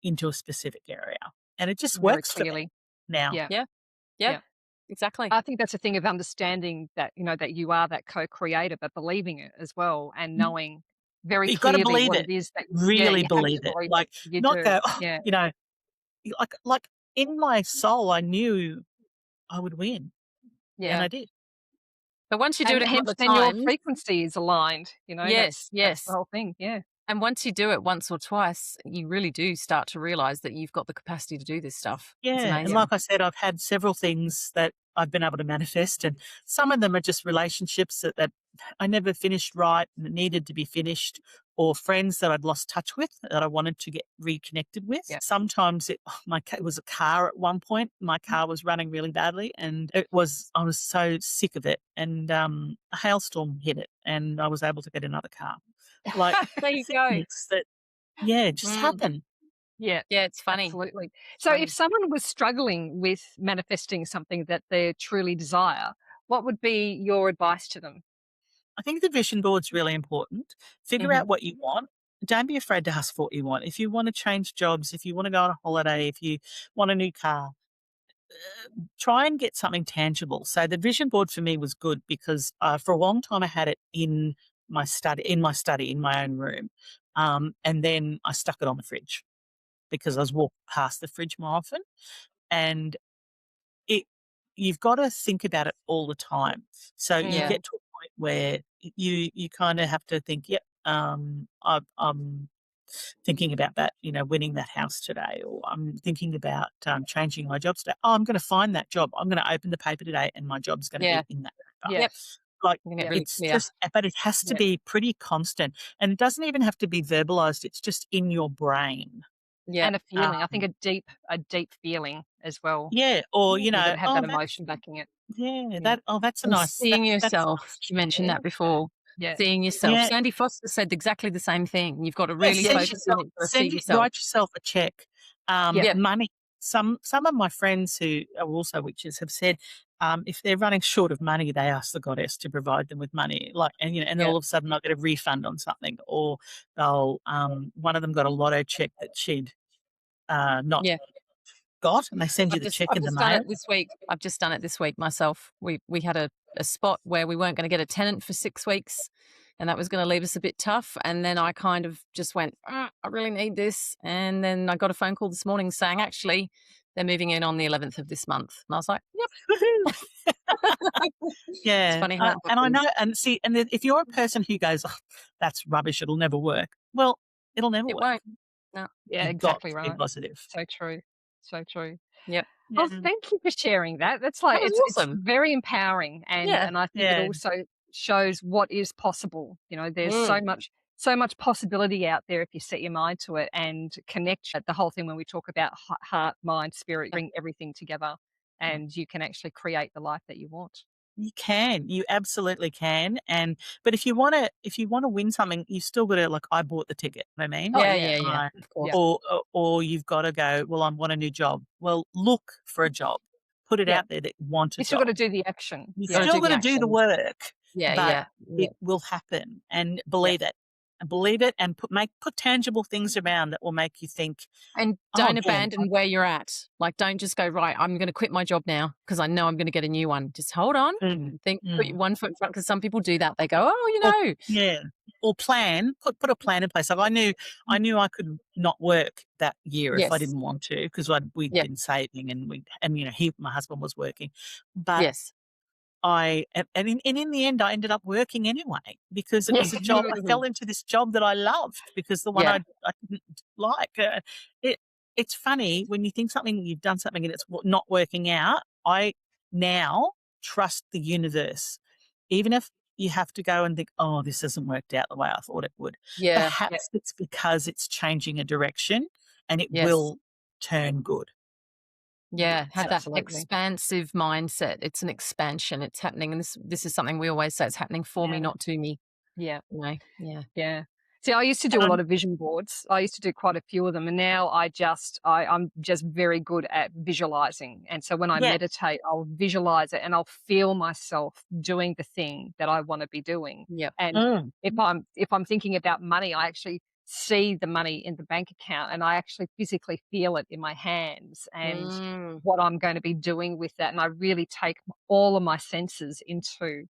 into a specific area. And it just Very works for me clearly. now. Yeah. Yeah. Yeah. Yeah. Exactly. I think that's a thing of understanding that, that you are that co-creator, but believing it as well and knowing very You've got to clearly believe what it. it is that Really you have believe to it. believe it. Like, You not do. go, "Oh," Yeah. like in my soul, I knew I would win, and Yeah. I did. But once you do And it a couple hence of then your times, frequency is aligned, yes, that's the yes. whole thing. Yeah. And once you do it once or twice, you really do start to realize that you've got the capacity to do this stuff. It's Yeah, and Yeah. amazing. like I said, I've had several things that I've been able to manifest, and some of them are just relationships that I never finished right and that needed to be finished, or friends that I'd lost touch with that I wanted to get reconnected with. Yeah. Sometimes it was a car at one point. My car was running really badly, and I was so sick of it, and a hailstorm hit it, and I was able to get another car. Like There you go. things that, yeah, just Mm. happen. Yeah. Yeah, it's funny. Absolutely. So if Funny. someone was struggling with manifesting something that they truly desire, what would be your advice to them? I think the vision board's really important. Figure Mhm. out what you want. Don't be afraid to ask for what you want. If you want to change jobs, if you want to go on a holiday, if you want a new car, try and get something tangible. So the vision board for me was good because for a long time I had it in my study, in my own room, and then I stuck it on the fridge because I was walking past the fridge more often, and it you've got to think about it all the time. So you Mm. Yeah. get to a point where you kind of have to think, yep, I'm thinking about that, winning that house today, or I'm thinking about changing my job today. Oh, I'm going to find that job. I'm going to open the paper today, and my job's going to Yeah. be in that paper. Yeah. Yep. Like You get Yeah. really it's clear. just, but it has to Yeah. be pretty constant, and it doesn't even have to be verbalized. It's just in your brain. Yeah. And a feeling. I think Um, a deep feeling as well. yeah, or That have oh, that emotion backing it. Yeah. that's a And nice seeing that's a yourself. nice You mentioned chair. that before. Yeah. Seeing yourself. Yeah, Sandy Foster said exactly the same thing. You've got to yeah. really focus on it to see yourself. Write yourself a check. Yeah. Yep. Money. Some of my friends who are also witches have said if they're running short of money, they ask the goddess to provide them with money. Like, and then all of a sudden they'll get a refund on something, or they'll one of them got a lotto check that she'd not Yeah. got, and they send you the check I've in the just done mail. it this week. I've just done it this week myself. We had a spot where we weren't going to get a tenant for 6 weeks, and that was going to leave us a bit tough. And then I kind of just went, I really need this. And then I got a phone call this morning saying, actually, they're moving in on the 11th of this month. And I was like, yep. Yeah, It's funny how and I happens. know, and see, and then if you're a person who goes, oh, "That's rubbish, it'll never work," well, it'll never It work. won't. No. Yeah, You've got exactly to be right. positive. So true. So true. Yep. Oh, Yeah, thank you for sharing that. That's That like was it's awesome. very empowering, Yeah. and I think it yeah, also shows what is possible. You know, there's Mm. so much possibility out there if you set your mind to it and connect. The whole thing when we talk about heart, mind, spirit, bring everything together, and you can actually create the life that you want. you can, you absolutely can, and but if you wanna win something, you still gotta like, I bought the ticket, you know what I mean? Oh Yeah, yeah, yeah, yeah. Uh, Of yeah, course. or you've gotta go, "Well, I want a new job." Well, look for a job. Put it yeah. out there that you want a You still got job. to do the action. You Got Yeah, to still do the gotta do the action. work, Yeah, but yeah, yeah, it will happen, and yeah, believe it. And believe it, and put tangible things around that will make you think, and "Oh, don't yeah, abandon where you're at. Like, don't just go, right, I'm going to quit my job now because I know I'm going to get a new one. Just hold on mm, and think, put mm." your one foot in front because some people do that. They go, oh, Or yeah, or plan, put a plan in place. Like I knew I could not work that year if I yes, didn't want to because we'd yeah, been saving and my husband was working, but yes, in the end, I ended up working anyway because it yeah, was a job. I fell into this job that I loved because the one yeah, I didn't like. It it's funny when you think you've done something and it's not working out. I now trust the universe, even if you have to go and think, "Oh, this hasn't worked out the way I thought it would." yeah, Perhaps it's because it's changing a direction and it yes. will turn good. Yeah, have So that absolutely. expansive mindset. It's an expansion. It's happening, and this is something we always say. It's happening for me, yeah, not to me. Yeah. You know? Yeah. Yeah. See, I used to and do a lot I'm of vision boards. I used to do quite a few of them, and now I'm just very good at visualizing. And so when I yeah, meditate, I'll visualize it and I'll feel myself doing the thing that I want to be doing. Yep. And mm, if I'm thinking about money, I actually see the money in the bank account and I actually physically feel it in my hands and Mm. what I'm going to be doing with that. And I really take all of my senses into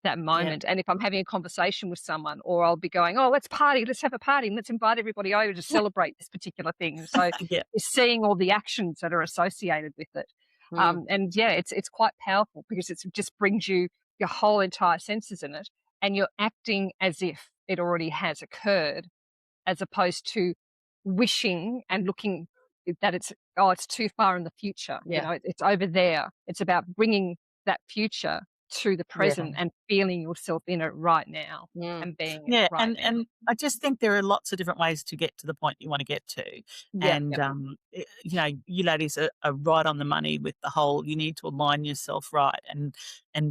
that yeah, moment. And if I'm having a conversation with someone, or I'll be going, "Oh, let's party, let's have a party, and let's invite everybody over to celebrate this particular thing." So yeah, you're seeing all the actions that are associated with it. Mm. And yeah, it's quite powerful because it just brings you your whole entire senses in it, and you're acting as if it already has occurred, as opposed to wishing and looking that it's too far in the future. You Yeah. know, it's over there. It's about bringing that future to the Yeah. present and feeling yourself in it right now Mm. and being it yeah, right and now. I just think there are lots of different ways to get to the point you want to get to, Yeah, and yep, you ladies are right on the money with the whole. You need to align yourself right and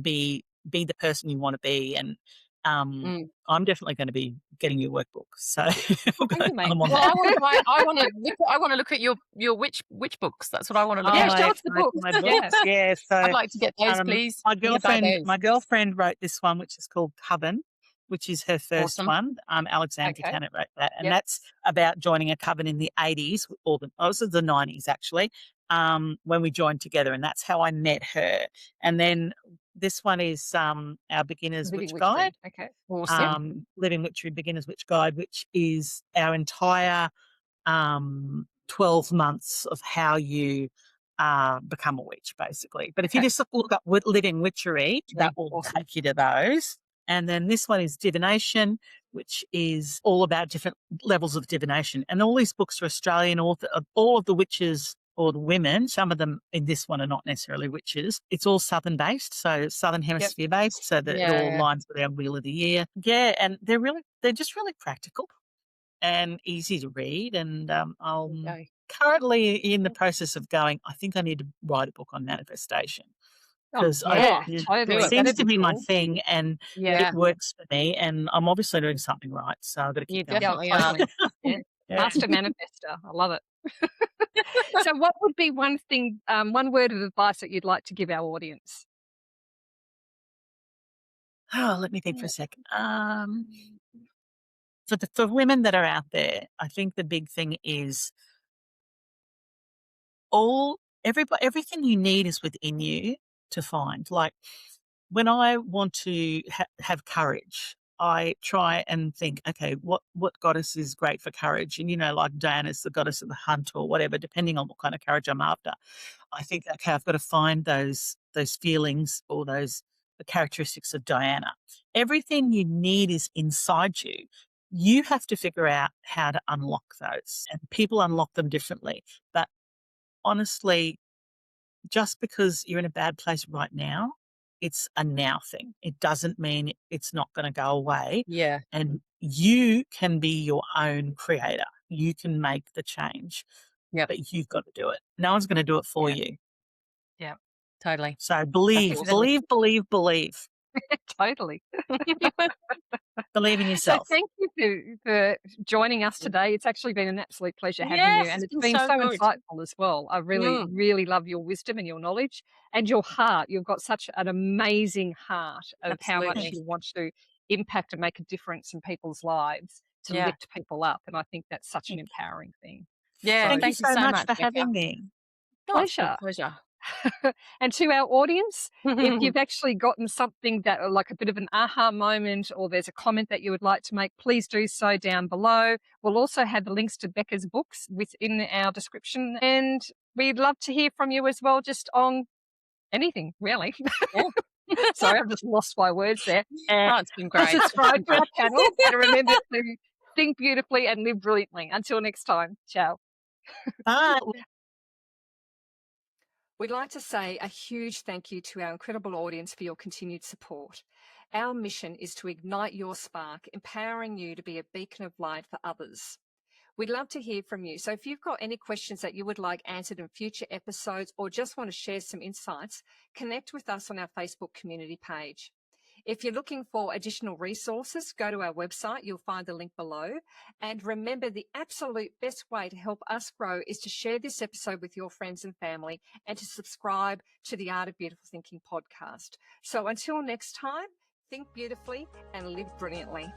be the person you want to be, and Mm. I'm definitely going to be getting your workbook, so well, thank you, mate. I'm on Well, that. I want to look at your witch books. That's what I want to look Yeah, at. Oh, show us it's the books. my Yeah. books, yeah. I'd So like to get those, please. my I'm gonna buy my those. girlfriend wrote this one, which is called Coven, which is her first Awesome. one. Alexandra Okay. Tennant wrote that, and Yep. that's about joining a coven in the 80s, this is the 90s actually, when we joined together, and that's how I met her. And then this one is our beginner's Living witch guide, witchery. Okay. Yep. Awesome. living witchery beginner's witch guide, which is our entire 12 months of how you become a witch, basically. But if you Okay. just look up living witchery, that will Awesome. take you to those. And then this one is divination, which is all about different levels of divination. And all these books are Australian author. All of the witches or the women, some of them in this one are not necessarily witches. It's all southern based, so southern Yep. hemisphere based, so that it Yeah, all yeah. aligns with our wheel of the year. Yeah, and they're just really practical and easy to read. And I'm Okay. currently in the process of going, I think I need to write a book on manifestation Oh because yeah, it Do totally. it. seems That'd to be be my cool. thing and Yeah. it Yeah, works for me. And I'm obviously doing something right. So I've got to you keep going. Yeah, definitely are. totally. Yeah. Yeah. Master manifester. I love it. So what would be one thing, one word of advice that you'd like to give our audience? Oh, let me think for a sec. For women that are out there, I think the big thing is everything you need is within you to find. Like when I want to have courage, I try and think, okay, what goddess is great for courage? And like Diana's the goddess of the hunt or whatever, depending on what kind of courage I'm after. I think, okay, I've got to find those feelings or the characteristics of Diana. Everything you need is inside you. You have to figure out how to unlock those, and people unlock them differently. But honestly, just because you're in a bad place right now, it's a now thing. It doesn't mean it's not going to go away. Yeah. And you can be your own creator. You can make the change, Yep. but you've got to do it. No one's going to do it for you. Yeah, Totally. So believe. totally. Believe in So yourself. thank you for joining us today. It's actually been an absolute pleasure having you, Yes, and it's it's been been so so good. insightful as well. I really, Mm. really love your wisdom and your knowledge and your heart. You've got such an amazing heart of how much Absolutely. you want to impact and make a difference in people's lives to Yeah. lift people up, and I think that's such an empowering thing. Yeah. So Thank you Thank you so so much much, for Becca. having me. Oh, it's been a pleasure. pleasure. And to our audience, if you've actually gotten something that like a bit of an aha moment, or there's a comment that you would like to make, please do so down below. We'll also have the links to Becca's books within our description, and we'd love to hear from you as well, just on anything really. Yeah. Sorry, I've just lost my words there. Oh, it's been great. It's Subscribe been to our great. channel and remember to think beautifully and live brilliantly. Until next time, ciao. Bye. We'd like to say a huge thank you to our incredible audience for your continued support. Our mission is to ignite your spark, empowering you to be a beacon of light for others. We'd love to hear from you. So if you've got any questions that you would like answered in future episodes, or just want to share some insights, connect with us on our Facebook community page. If you're looking for additional resources, go to our website. You'll find the link below. And remember, the absolute best way to help us grow is to share this episode with your friends and family, and to subscribe to the Art of Beautiful Thinking podcast. So until next time, think beautifully and live brilliantly.